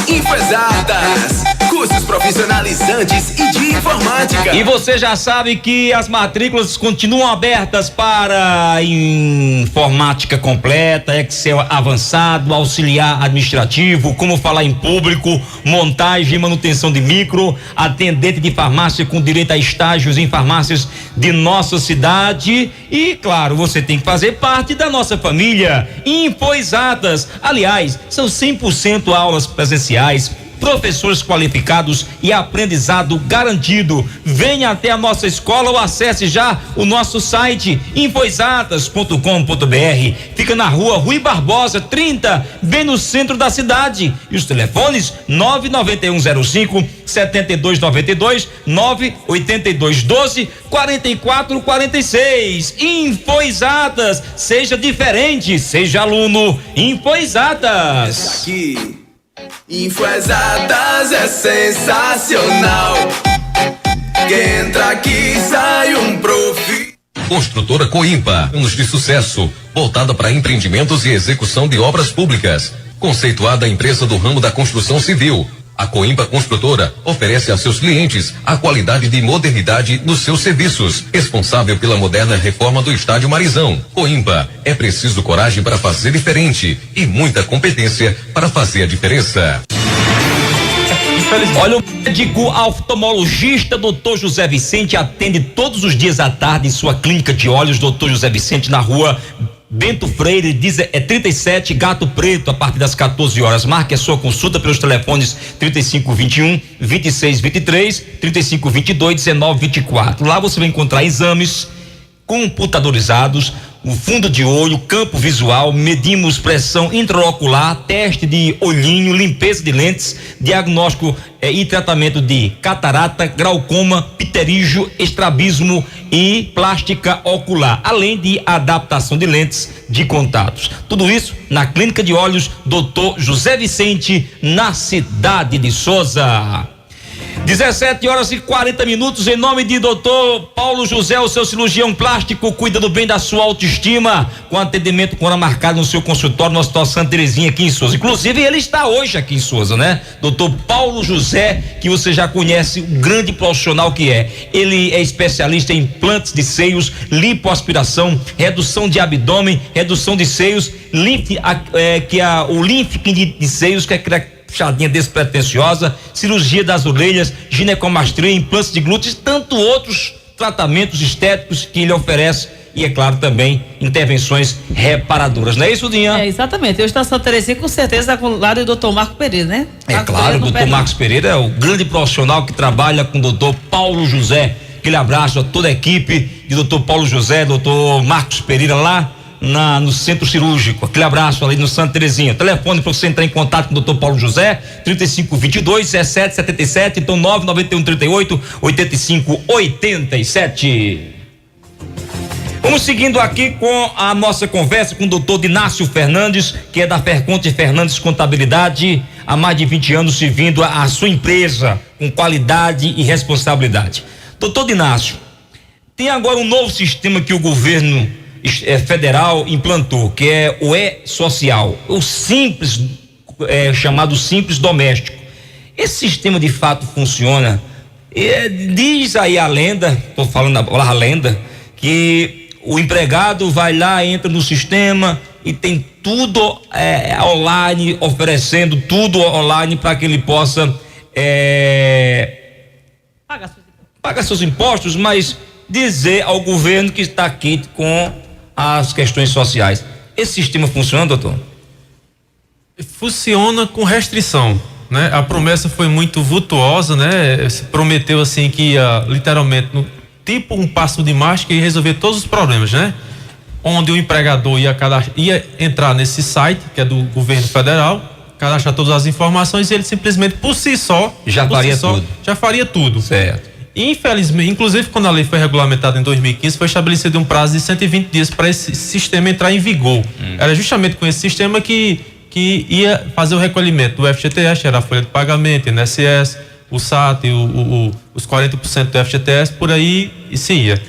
Speaker 11: Infesadas, cursos profissionalizantes e de informática.
Speaker 2: E você já sabe que as matrículas continuam abertas para informática completa, Excel avançado, auxiliar administrativo, como falar em público, montagem e manutenção de micro, atendente de farmácia com direito a estágios em farmácias de nossa cidade. E claro, você tem que fazer parte da nossa família. Infoexatas, aliás, são 100% aulas presenciais, professores qualificados e aprendizado garantido. Venha até a nossa escola ou acesse já o nosso site infoexatas.com.br. Fica na rua Rui Barbosa 30, bem no centro da cidade. E os telefones 99105 7292, 98212 4446. Infoexatas, seja diferente, seja aluno. Infoexatas.
Speaker 11: Aqui, Infoexatas é sensacional. Quem entra aqui sai um profi.
Speaker 3: Construtora Coimpa, anos de sucesso, voltada para empreendimentos e execução de obras públicas. Conceituada empresa do ramo da construção civil, a Coimpa Construtora oferece a seus clientes a qualidade de modernidade nos seus serviços. Responsável pela moderna reforma do Estádio Marizão. Coimpa, é preciso coragem para fazer diferente e muita competência para fazer a diferença.
Speaker 2: Olha, o médico oftalmologista Dr. José Vicente atende todos os dias à tarde em sua clínica de olhos, Dr. José Vicente, na rua Bento Freire, 37, Gato Preto, a partir das 14 horas. Marque a sua consulta pelos telefones 3521 2623, 3522 1924. Lá você vai encontrar exames computadorizados, o fundo de olho, campo visual, medimos pressão intraocular, teste de olhinho, limpeza de lentes, diagnóstico e tratamento de catarata, glaucoma, pterígio, estrabismo e plástica ocular, além de adaptação de lentes de contatos. Tudo isso na Clínica de Olhos Dr. José Vicente, na cidade de Souza. 17h40, em nome de Dr. Paulo José, o seu cirurgião plástico, cuidando bem da sua autoestima, com atendimento com hora marcada no seu consultório, no Hospital Santa Terezinha aqui em Souza. Inclusive, ele está hoje aqui em Souza, né? Dr. Paulo José, que você já conhece, o grande profissional que é. Ele é especialista em implantes de seios, lipoaspiração, redução de abdômen, redução de seios, o lifting de seios, que é puxadinha despretensiosa, cirurgia das orelhas, ginecomastria, implantes de glúteos e tanto outros tratamentos estéticos que ele oferece. E é claro também intervenções reparadoras, não é isso, Dinha?
Speaker 5: É, exatamente. Eu estou em Santa Terezinha, com certeza, com o lado do doutor Marco Pereira, né?
Speaker 2: É claro, o doutor Marcos Pereira é o grande profissional que trabalha com o doutor Paulo José. Aquele abraço a toda a equipe de doutor Paulo José, doutor Marcos Pereira lá no centro cirúrgico. Aquele abraço ali no Santa Terezinha. Telefone para você entrar em contato com o Dr. Paulo José, 3522 1777, então 991 38 85 87. Vamos seguindo aqui com a nossa conversa com o doutor Dinácio Fernandes, que é da Ferconte Fernandes Contabilidade, há mais de 20 anos servindo a sua empresa com qualidade e responsabilidade. Doutor Dinácio, tem agora um novo sistema que o governo federal implantou, que é o E-Social, o simples, chamado Simples Doméstico. Esse sistema de fato funciona? Diz aí a lenda, estou falando a lenda, que o empregado vai lá, entra no sistema e tem tudo online, oferecendo tudo online para que ele possa pagar seus impostos, mas dizer ao governo que está aqui com as questões sociais. Esse sistema funciona, doutor?
Speaker 6: Funciona com restrição, né? A promessa foi muito vultuosa, né? Se prometeu assim que ia literalmente tipo um passo de mágica e resolver todos os problemas, né? Onde o empregador ia entrar nesse site que é do governo federal, cadastrar todas as informações e ele simplesmente por si só já faria tudo.
Speaker 2: Certo.
Speaker 6: Infelizmente, inclusive quando a lei foi regulamentada em 2015, foi estabelecido um prazo de 120 dias para esse sistema entrar em vigor. Era justamente com esse sistema que ia fazer o recolhimento do FGTS, era a folha de pagamento, INSS, o SAT, os 40% do FGTS, por aí e se ia.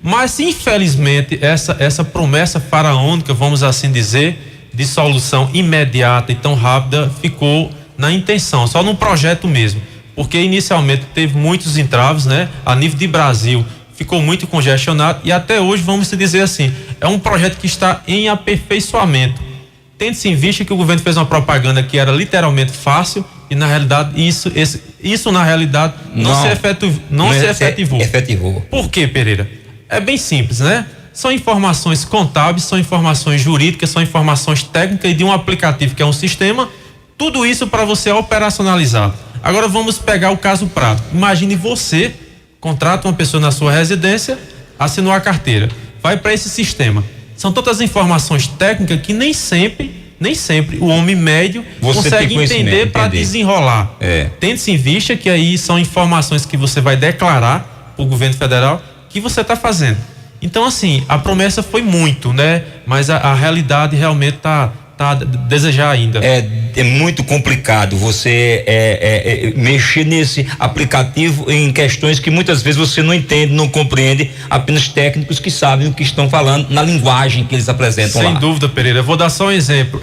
Speaker 6: Mas infelizmente essa promessa faraônica, vamos assim dizer, de solução imediata e tão rápida ficou na intenção, só num projeto mesmo. Porque inicialmente teve muitos entraves, né? A nível de Brasil ficou muito congestionado e até hoje, vamos dizer assim, é um projeto que está em aperfeiçoamento. Tendo-se em vista que o governo fez uma propaganda que era literalmente fácil e na realidade isso na realidade não se efetivou. Por quê, Pereira? É bem simples, né? São informações contábeis, são informações jurídicas, são informações técnicas e de um aplicativo que é um sistema, tudo isso para você operacionalizar. Agora vamos pegar o caso prático. Imagine você contrata uma pessoa na sua residência, assinou a carteira, vai para esse sistema. São tantas informações técnicas que nem sempre o homem médio consegue entender para desenrolar. Tendo-se em vista que aí são informações que você vai declarar para o governo federal que você está fazendo. Então, assim, a promessa foi muito, né? Mas a realidade realmente tá a desejar ainda.
Speaker 2: É muito complicado você mexer nesse aplicativo em questões que muitas vezes você não entende, não compreende, apenas técnicos que sabem o que estão falando na linguagem que eles apresentam lá.
Speaker 6: Sem dúvida, Pereira. Eu vou dar só um exemplo.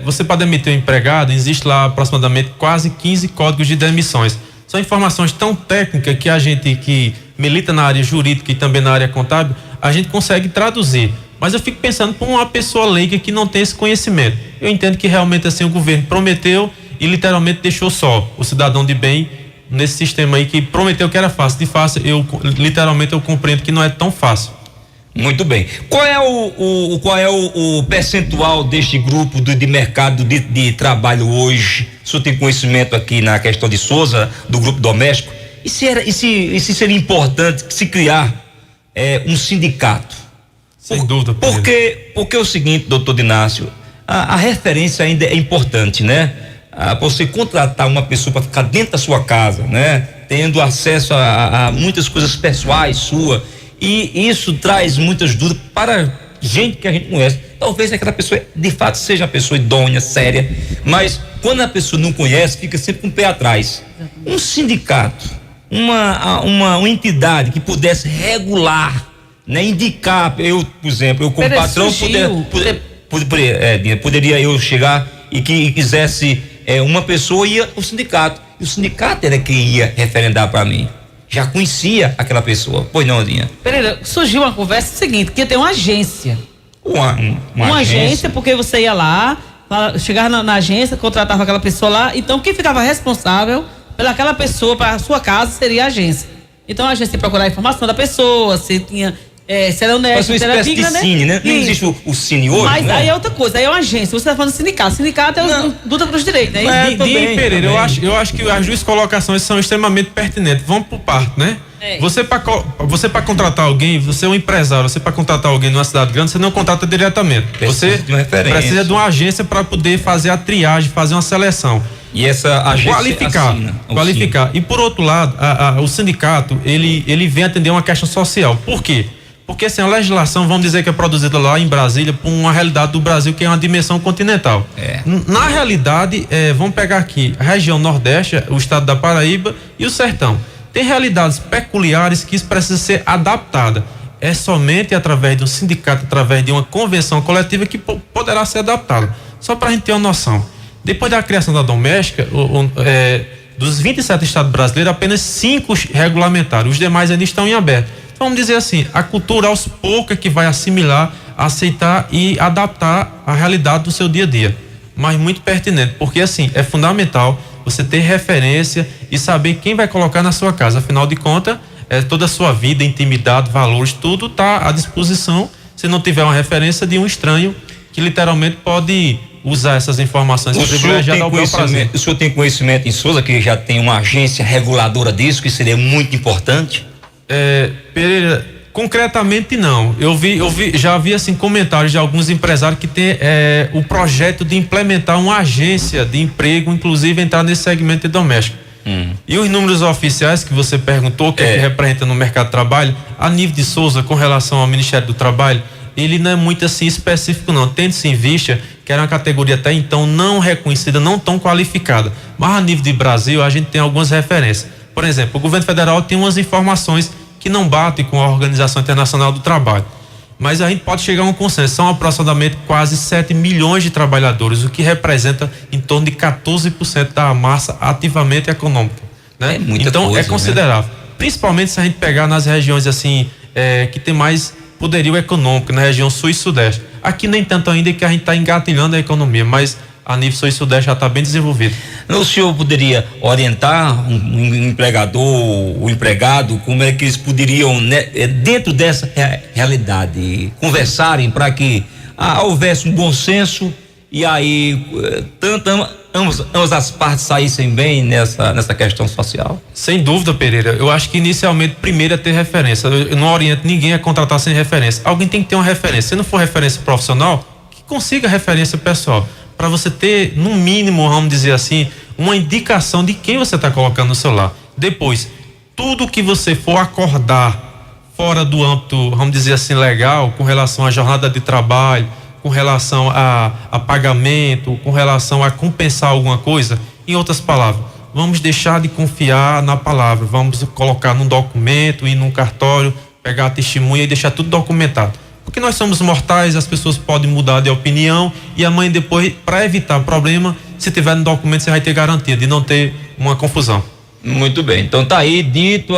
Speaker 6: Você para demitir um empregado, existe lá aproximadamente quase 15 códigos de demissões. São informações tão técnicas que a gente que milita na área jurídica e também na área contábil, a gente consegue traduzir. Mas eu fico pensando por uma pessoa leiga que não tem esse conhecimento. Eu entendo que realmente assim o governo prometeu e literalmente deixou só o cidadão de bem nesse sistema aí que prometeu que era fácil. De fácil, eu compreendo que não é tão fácil.
Speaker 2: Muito bem. Qual é o percentual deste grupo de mercado de trabalho hoje? O senhor tem conhecimento aqui na questão de Souza, do grupo doméstico? E se seria importante se criar um sindicato?
Speaker 6: Sem dúvida.
Speaker 2: Porque é o seguinte, doutor Dinácio, a referência ainda é importante, né? Você contratar uma pessoa para ficar dentro da sua casa, né? Tendo acesso a muitas coisas pessoais sua, e isso traz muitas dúvidas para gente que a gente conhece. Talvez aquela pessoa de fato seja uma pessoa idônea, séria, mas quando a pessoa não conhece, fica sempre com o pé atrás. Um sindicato, uma entidade que pudesse regular, né, indicar, por exemplo, como patrão poderia eu chegar e que quisesse uma pessoa, ia o sindicato, e o sindicato era que ia referendar para mim, já conhecia aquela pessoa. Pois não, Dinha?
Speaker 5: Pereira, surgiu uma conversa seguinte, que ia ter uma agência.
Speaker 2: Uma
Speaker 5: agência, porque você ia lá, chegava na agência, contratava aquela pessoa lá, então quem ficava responsável pelaquela pessoa para a sua casa seria a agência. Então a agência ia procurar a informação da pessoa, se tinha se era honesto, se era digna, né?
Speaker 2: Cine, né? Não existe o Cine hoje,
Speaker 5: mas
Speaker 2: né?
Speaker 5: aí é outra coisa, aí é uma agência, você tá falando de sindicato. Sindicato é luta pelos direitos, né?
Speaker 6: Pereira, eu acho que as duas colocações são extremamente pertinentes. Vamos por parte, né? Você para contratar alguém, você é um empresário, você para contratar alguém numa cidade grande, você não contrata diretamente. Você precisa de uma agência para poder fazer a triagem, fazer uma seleção.
Speaker 2: E essa agência
Speaker 6: qualificar. E por outro lado, o sindicato, ele vem atender uma questão social. Por quê? Porque assim, a legislação, vamos dizer que é produzida lá em Brasília por uma realidade do Brasil que é uma dimensão continental. Na realidade, vamos pegar aqui a região Nordeste, o estado da Paraíba e o Sertão. Tem realidades peculiares que isso precisa ser adaptada. É somente através de um sindicato, através de uma convenção coletiva que poderá ser adaptada. Só para a gente ter uma noção. Depois da criação da doméstica, dos 27 estados brasileiros, apenas 5 regulamentaram, os demais ainda estão em aberto. Vamos dizer assim, a cultura aos poucos é que vai assimilar, aceitar e adaptar à realidade do seu dia a dia. Mas muito pertinente, porque assim, é fundamental você ter referência e saber quem vai colocar na sua casa. Afinal de contas, toda a sua vida, intimidade, valores, tudo está à disposição se não tiver uma referência de um estranho que literalmente pode usar essas informações.
Speaker 2: O senhor tem conhecimento em Souza que já tem uma agência reguladora disso, que seria muito importante?
Speaker 6: Pereira, concretamente não. Já vi assim comentários de alguns empresários que tem o projeto de implementar uma agência de emprego, inclusive entrar nesse segmento de doméstico. E os números oficiais que você perguntou, que representa no mercado de trabalho, a nível de Souza, com relação ao Ministério do Trabalho, ele não é muito assim específico não, tendo-se em vista que era uma categoria até então não reconhecida, não tão qualificada, mas a nível de Brasil a gente tem algumas referências. Por exemplo, o governo federal tem umas informações que não batem com a Organização Internacional do Trabalho, mas a gente pode chegar a um consenso, são aproximadamente quase 7 milhões de trabalhadores, o que representa em torno de 14% da massa ativamente econômica, né? Então é considerável, né? Principalmente se a gente pegar nas regiões assim, que tem mais poderio econômico, na região sul e sudeste. Aqui nem tanto ainda, que a gente está engatilhando a economia, mas a nível sul e sudeste já está bem desenvolvido.
Speaker 2: O senhor poderia orientar um empregador, o empregado, como é que eles poderiam, né, dentro dessa realidade, conversarem para que houvesse um bom senso e aí ambas as partes saíssem bem nessa questão social?
Speaker 6: Sem dúvida, Pereira. Eu acho que inicialmente primeiro é ter referência. Eu não oriento ninguém a contratar sem referência. Alguém tem que ter uma referência. Se não for referência profissional, que consiga referência pessoal, para você ter, no mínimo, vamos dizer assim, uma indicação de quem você está colocando no celular. Depois, tudo que você for acordar fora do âmbito, vamos dizer assim, legal, com relação à jornada de trabalho, com relação a pagamento, com relação a compensar alguma coisa, em outras palavras, vamos deixar de confiar na palavra, vamos colocar num documento, ir num cartório, pegar a testemunha e deixar tudo documentado. Porque nós somos mortais, as pessoas podem mudar de opinião e amanhã depois, para evitar problema, se tiver no documento você vai ter garantia de não ter uma confusão.
Speaker 2: Muito bem, então tá aí dito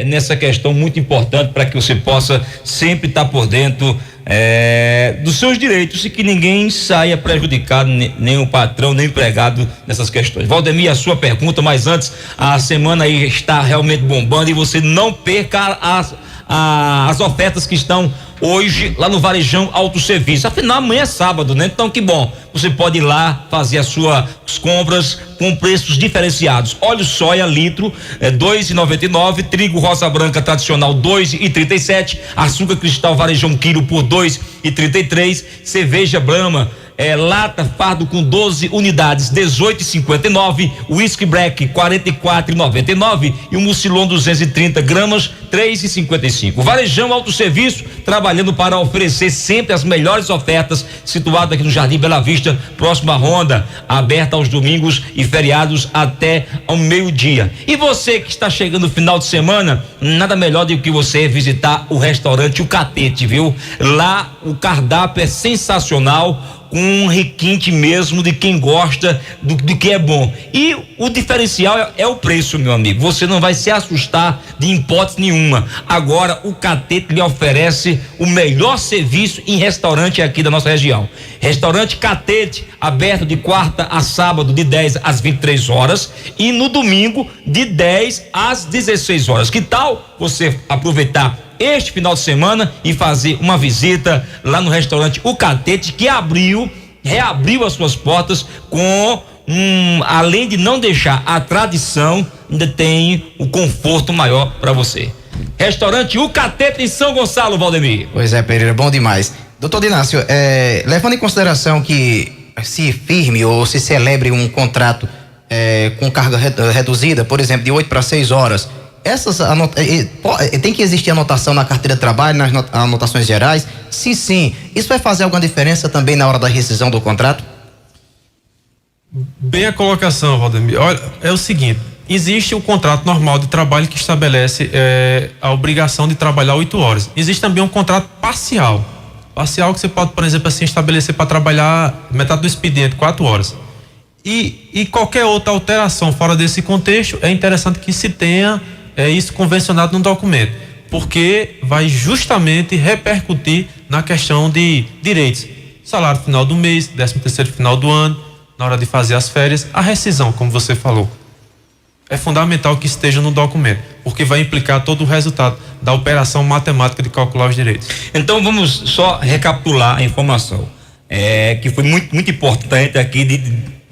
Speaker 2: nessa questão muito importante para que você possa sempre estar por dentro dos seus direitos e que ninguém saia prejudicado, nem o patrão, nem o empregado nessas questões. Valdemir, a sua pergunta, mas antes, a semana aí está realmente bombando e você não perca as ofertas que estão hoje lá no Varejão Autosserviço. Afinal, amanhã é sábado, né? Então, que bom. Você pode ir lá fazer as suas compras com preços diferenciados. Óleo soia litro, 2,99, trigo rosa branca tradicional 2,37, açúcar cristal Varejão quilo por 2,33, cerveja Brahma lata fardo com 12 unidades 18,59, whisky black 44,99 e o mucilon 230 gramas 3,55. Varejão Autosserviço, trabalhando para oferecer sempre as melhores ofertas, situado aqui no Jardim Bela Vista, próximo à Honda, aberta aos domingos e feriados até ao meio-dia. E você que está chegando no final de semana, nada melhor do que você visitar o restaurante O Catete, viu? Lá o cardápio é sensacional, com um requinte mesmo de quem gosta do que é bom. E o diferencial é o preço, meu amigo. Você não vai se assustar de hipótese nenhuma. Agora, o Catete lhe oferece o melhor serviço em restaurante aqui da nossa região. Restaurante Catete, aberto de quarta a sábado, de 10 às 23 horas e no domingo, de 10 às 16 horas. Que tal você aproveitar este final de semana e fazer uma visita lá no restaurante O Catete, que reabriu as suas portas com além de não deixar a tradição, ainda tem o conforto maior para você. Restaurante O Catete em São Gonçalo, Valdemir.
Speaker 4: Pois é, Pereira, bom demais. Doutor Dinácio, levando em consideração que se firme ou se celebre um contrato com carga reduzida, por exemplo, de 8 para 6 horas, tem que existir anotação na carteira de trabalho, nas anotações gerais? Se sim, isso vai fazer alguma diferença também na hora da rescisão do contrato?
Speaker 6: Bem a colocação, Valdemir. Olha, é o seguinte, existe o contrato normal de trabalho que estabelece a obrigação de trabalhar 8 horas. Existe também um contrato parcial que você pode, por exemplo, assim, estabelecer para trabalhar metade do expediente, 4 horas. E qualquer outra alteração fora desse contexto, é interessante que se tenha isso convencionado no documento. porque vai justamente repercutir na questão de direitos. Salário final do mês, 13º final do ano, na hora de fazer as férias, a rescisão, como você falou. É fundamental que esteja no documento, porque vai implicar todo o resultado da operação matemática de calcular os direitos.
Speaker 2: Então vamos só recapitular a informação, que foi muito, muito importante aqui de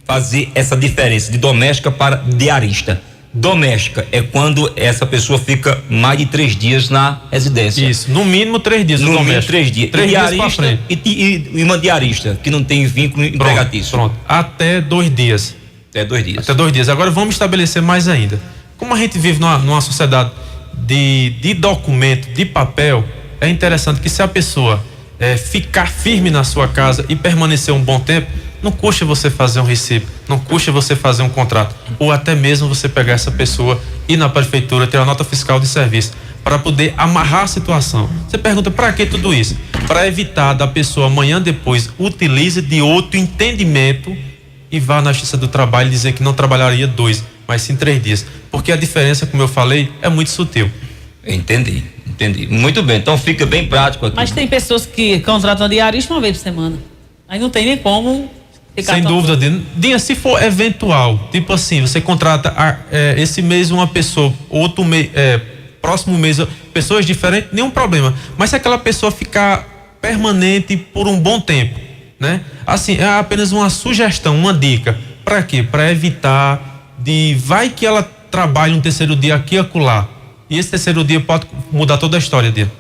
Speaker 2: fazer essa diferença de doméstica para diarista. Doméstica é quando essa pessoa fica mais de 3 dias na residência.
Speaker 6: Isso, no mínimo 3 dias.
Speaker 2: No mínimo 3 dias.
Speaker 6: 3 dias pra frente.
Speaker 2: E uma diarista, que não tem vínculo empregatício.
Speaker 6: Pronto. Até 2 dias.
Speaker 2: Até 2 dias.
Speaker 6: Até 2 dias. Agora vamos estabelecer mais ainda. Como a gente vive numa sociedade de documento, de papel, é interessante que se a pessoa ficar firme na sua casa e permanecer um bom tempo, não custa você fazer um recibo, não custa você fazer um contrato, ou até mesmo você pegar essa pessoa e ir na prefeitura ter a nota fiscal de serviço para poder amarrar a situação. Você pergunta, para que tudo isso? Para evitar da pessoa amanhã depois utilize de outro entendimento e vá na Justiça do Trabalho dizer que não trabalharia 2, mas sim 3 dias, porque a diferença, como eu falei, é muito sutil.
Speaker 2: Entendi. Muito bem, então fica bem prático aqui.
Speaker 5: Mas tem pessoas que contratam diarista uma vez por semana, aí não tem nem como.
Speaker 6: Sem dúvida, Dinha, se for eventual, tipo assim, você contrata esse mês uma pessoa, outro mês, próximo mês, pessoas diferentes, nenhum problema. Mas se aquela pessoa ficar permanente por um bom tempo, né? Assim, é apenas uma sugestão, uma dica. Para quê? Para evitar vai que ela trabalhe um terceiro dia aqui e acolá. E esse terceiro dia pode mudar toda a história dele.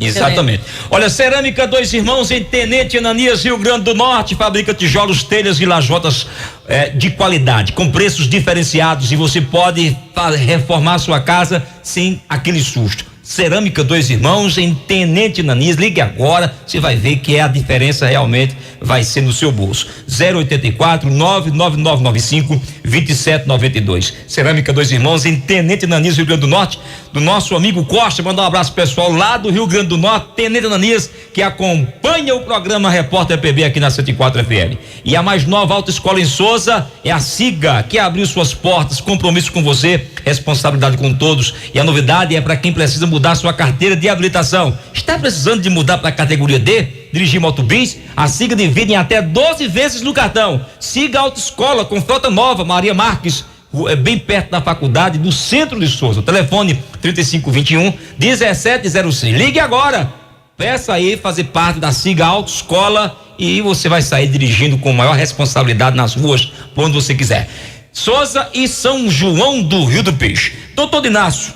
Speaker 2: Exatamente. Olha, Cerâmica Dois Irmãos em Tenente Ananias, Rio Grande do Norte, fabrica tijolos, telhas e lajotas de qualidade, com preços diferenciados, e você pode reformar sua casa sem aquele susto. Cerâmica Dois Irmãos em Tenente Ananias, ligue agora, você vai ver que a diferença realmente vai ser no seu bolso. 084 99995 2792. Cerâmica Dois Irmãos em Tenente Ananias, Rio Grande do Norte, do nosso amigo Costa. Mandar um abraço pessoal lá do Rio Grande do Norte, Tenente Ananias, que acompanha o programa Repórter PB aqui na 104 FM. E a mais nova autoescola em Souza é a SIGA, que abriu suas portas, compromisso com você, responsabilidade com todos. E a novidade é para quem precisa mudar sua carteira de habilitação. Está precisando de mudar para a categoria D? Dirigir motobis? A SIGA divide em até 12 vezes no cartão. SIGA Autoescola com frota nova, Maria Marques, bem perto da faculdade, do centro de Souza. Telefone 3521-1706. Ligue agora. Peça aí fazer parte da SIGA Autoescola e você vai sair dirigindo com maior responsabilidade nas ruas, por onde você quiser. Souza e São João do Rio do Peixe. Doutor Inácio,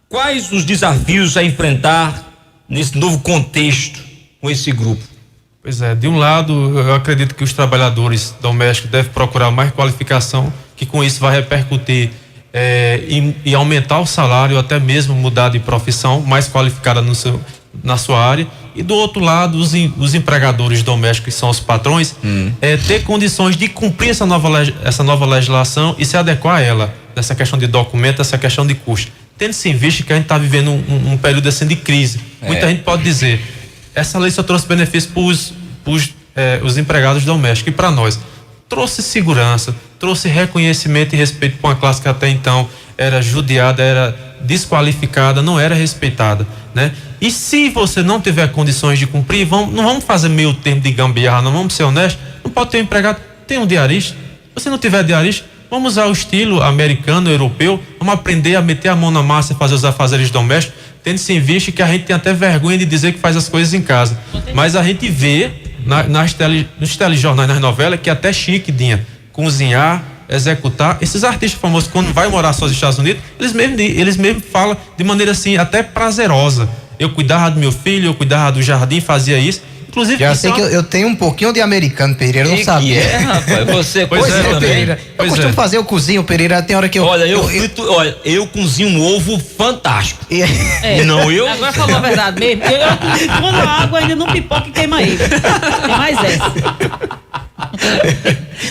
Speaker 2: quais os desafios a enfrentar nesse novo contexto com esse grupo?
Speaker 6: Pois é, de um lado, eu acredito que os trabalhadores domésticos devem procurar mais qualificação, que com isso vai repercutir e aumentar o salário, até mesmo mudar de profissão, mais qualificada na sua área. E do outro lado, os empregadores domésticos, que são os patrões, ter condições de cumprir essa nova legislação e se adequar a ela, nessa questão de documento, essa questão de custo. Tendo-se em vista que a gente está vivendo um período assim de crise. Muita gente pode dizer, essa lei só trouxe benefício para os empregados domésticos, e para nós trouxe segurança, trouxe reconhecimento e respeito para uma classe que até então era judiada, era desqualificada, não era respeitada, né? E se você não tiver condições de cumprir, não vamos fazer meio termo de gambiarra, não vamos ser honestos. Não pode ter um empregado, tem um diarista. Se você não tiver diarista, vamos usar o estilo americano, europeu, vamos aprender a meter a mão na massa e fazer os afazeres domésticos, tendo-se em vista que a gente tem até vergonha de dizer que faz as coisas em casa. Mas a gente vê nos telejornais, nas novelas, que até chique, Dinha, cozinhar, executar. Esses artistas famosos, quando vai morar só nos Estados Unidos, eles mesmos falam de maneira assim, até prazerosa. Eu cuidava do meu filho, eu cuidava do jardim, fazia isso. Inclusive,
Speaker 4: já sei que eu tenho um pouquinho de americano, Pereira, eu não sabia.
Speaker 2: Rapaz, você
Speaker 4: Pereira. Eu costumo fazer o cozinho, Pereira, tem hora que eu...
Speaker 2: Olha, eu cozinho um ovo fantástico. Não, eu...
Speaker 5: Agora falou a verdade mesmo. Quando a água ainda não pipoca e queima ele. Tem mais essa.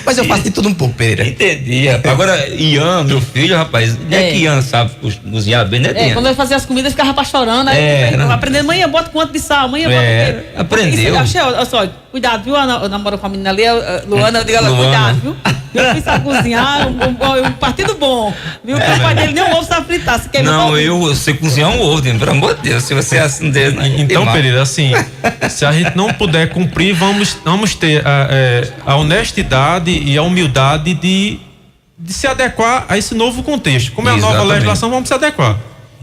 Speaker 4: Mas eu faço de tudo um pouco, Pereira.
Speaker 2: Entendi, rapaz. Agora, Ian, meu filho, rapaz, não é que Ian sabe cozinhar bem, né, Ian?
Speaker 5: Quando eu fazia as comidas, ficava pastorando, aí aprendendo, manhã, bota quanto de sal, manhã, bota
Speaker 2: aprendeu.
Speaker 5: Olha só, cuidado, viu? Eu namoro com a menina ali, Luana, eu digo ela, cuidado, viu? Meu filho sabe cozinhar, um partido bom. Viu? Porque o pai dele nem o ovo sabe fritar. Se
Speaker 2: Não, eu sei cozinhar um ovo, pelo amor de Deus, se você é assim dele.
Speaker 6: Então, Pereira, assim, se a gente não puder cumprir, vamos ter a honestidade e a humildade de se adequar a esse novo contexto. Como é a nova legislação, vamos se adequar.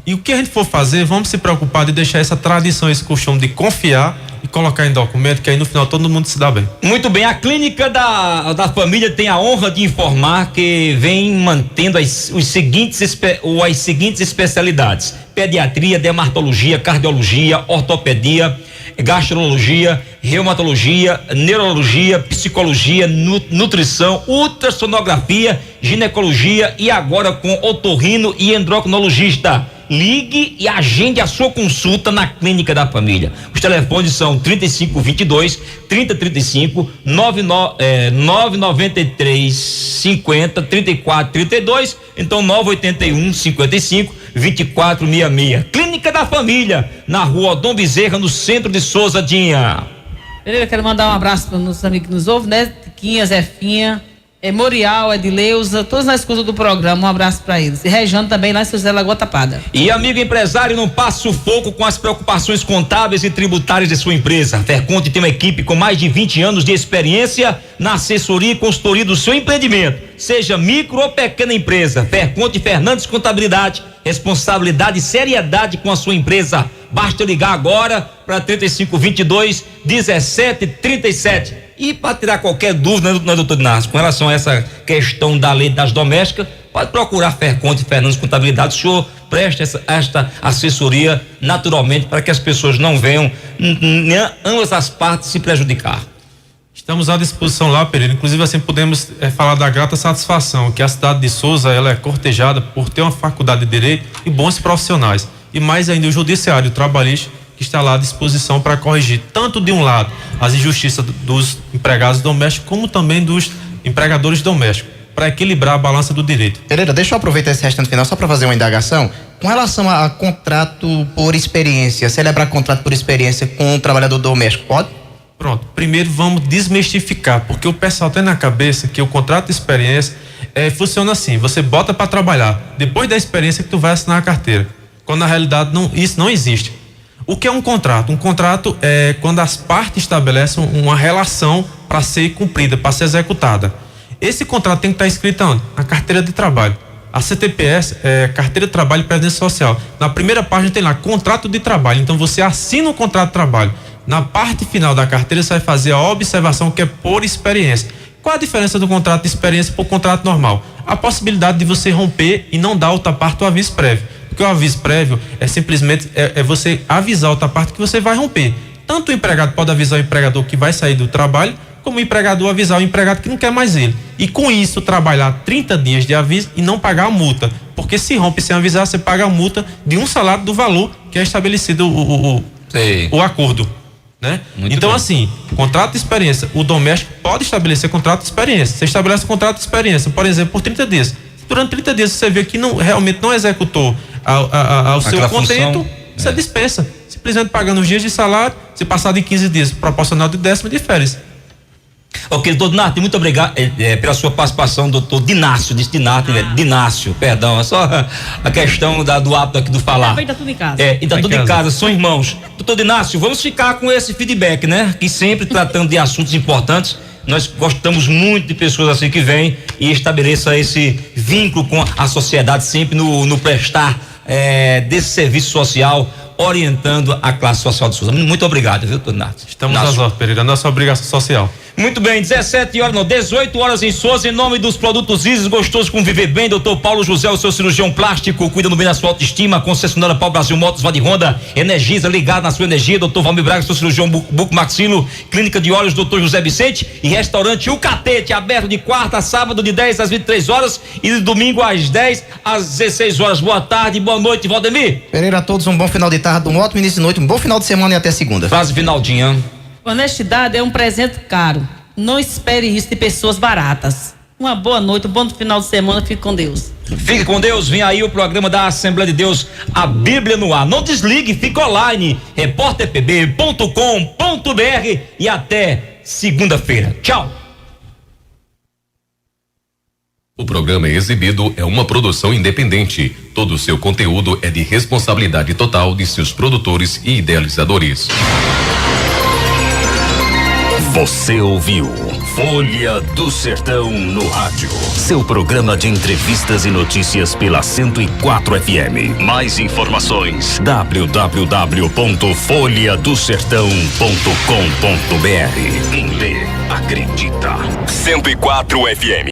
Speaker 6: E o que a gente for fazer, vamos se preocupar de deixar essa tradição, esse costume de confiar e colocar em documento, que aí no final todo mundo se dá bem.
Speaker 2: Muito bem, a Clínica da Família tem a honra de informar que vem mantendo as seguintes especialidades: pediatria, dermatologia, cardiologia, ortopedia, gastrologia, reumatologia, neurologia, psicologia, nutrição, ultrassonografia, ginecologia e agora com otorrino e endocrinologista. Ligue e agende a sua consulta na Clínica da Família. Os telefones são 3522 3035, 993 50 34 32, então 981 55 2466. Clínica da Família, na Rua Odom Bezerra, no centro de Souza Dinha.
Speaker 5: Eu quero mandar um abraço para os nossos amigos que nos ouvem, né? Tiquinha, Zefinha, Morial, Edileuza, todos na escuta do programa, um abraço para eles. E Rejane também lá em São José Lagoa Tapada.
Speaker 2: E amigo empresário, não passe sufoco com as preocupações contábeis e tributárias de sua empresa. Ferconte tem uma equipe com mais de 20 anos de experiência na assessoria e consultoria do seu empreendimento, seja micro ou pequena empresa. Ferconte Fernandes Contabilidade, responsabilidade e seriedade com a sua empresa. Basta ligar agora para 3522 1737. E para tirar qualquer dúvida, né, doutor Inácio, com relação a essa questão da lei das domésticas, pode procurar Ferconte Fernandes Contabilidade. O senhor presta esta assessoria naturalmente para que as pessoas não venham ambas as partes se prejudicar.
Speaker 6: Estamos à disposição lá, Pereira. Inclusive, assim, podemos falar da grata satisfação que a cidade de Souza, ela é cortejada por ter uma faculdade de direito e bons profissionais. E mais ainda o judiciário trabalhista, que está lá à disposição para corrigir, tanto de um lado, as injustiças dos empregados domésticos, como também dos empregadores domésticos, para equilibrar a balança do direito.
Speaker 4: Pereira, deixa eu aproveitar esse restante final só para fazer uma indagação. Com relação a contrato por experiência, celebrar contrato por experiência com um trabalhador doméstico, pode?
Speaker 6: Pronto, primeiro vamos desmistificar, porque o pessoal tem na cabeça que o contrato de experiência funciona assim: você bota para trabalhar, depois da experiência que tu vai assinar a carteira, quando na realidade isso não existe. O que é um contrato? Um contrato é quando as partes estabelecem uma relação para ser cumprida, para ser executada. Esse contrato tem que estar escrito onde? Na carteira de trabalho. A CTPS é Carteira de Trabalho e Previdência Social. Na primeira página tem lá contrato de trabalho. Então você assina o contrato de trabalho. Na parte final da carteira você vai fazer a observação que é por experiência. Qual a diferença do contrato de experiência para o contrato normal? A possibilidade de você romper e não dar outra parte o aviso prévio. Porque o aviso prévio é simplesmente você avisar a outra parte que você vai romper. Tanto o empregado pode avisar o empregador que vai sair do trabalho, como o empregador avisar o empregado que não quer mais ele. E com isso trabalhar 30 dias de aviso e não pagar a multa. Porque se rompe sem avisar, você paga a multa de um salário do valor que é estabelecido o acordo. Né? Então, bem. Assim, contrato de experiência, o doméstico pode estabelecer contrato de experiência. Você estabelece contrato de experiência, por exemplo, por 30 dias. Durante 30 dias você vê que realmente não executou ao seu contento, você dispensa. Simplesmente pagando os dias de salário, se passar de 15 dias proporcional de 10º de férias.
Speaker 2: Ok, doutor Dinácio, muito obrigado pela sua participação, doutor Dinácio, Dinácio, perdão, é só a questão do hábito aqui do falar.
Speaker 5: Tá tudo em casa.
Speaker 2: E tá tudo em casa, são irmãos. Doutor Dinácio, vamos ficar com esse feedback, né? Que sempre tratando de assuntos importantes, nós gostamos muito de pessoas assim que vêm e estabeleça esse vínculo com a sociedade, sempre no prestar desse serviço social, orientando a classe social de Souza. Muito obrigado, viu, doutor Dinácio?
Speaker 6: Estamos às ordens, Pereira, nossa obrigação social.
Speaker 2: Muito bem, 18 horas em Souza, em nome dos produtos Isis, gostoso com viver bem, doutor Paulo José, o seu cirurgião plástico, cuidando bem da sua autoestima, concessionária Pau Brasil Motos, Vale Honda, Energisa, ligado na sua energia, doutor Valmir Braga, seu cirurgião Buco Maxilo, clínica de olhos, doutor José Vicente e restaurante O Catete, aberto de quarta a sábado de 10 às 23 horas e de domingo às 10 às 16 horas. Boa tarde, boa noite, Valdemir.
Speaker 4: Pereira, a todos um bom final de tarde, um ótimo início de noite, um bom final de semana e até segunda.
Speaker 2: Frase finaldinha.
Speaker 5: Honestidade é um presente caro. Não espere isso de pessoas baratas. Uma boa noite, um bom final de semana. Fique com Deus.
Speaker 2: Fique com Deus. Vem aí o programa da Assembleia de Deus, a Bíblia no ar. Não desligue, fique online. repórterpb.com.br e até segunda-feira. Tchau.
Speaker 3: O programa exibido é uma produção independente. Todo o seu conteúdo é de responsabilidade total de seus produtores e idealizadores.
Speaker 1: Você ouviu Folha do Sertão no rádio. Seu programa de entrevistas e notícias pela 104 FM. Mais informações: www.folhadosertão.com.br. Quem lê, acredita.
Speaker 12: 104 FM.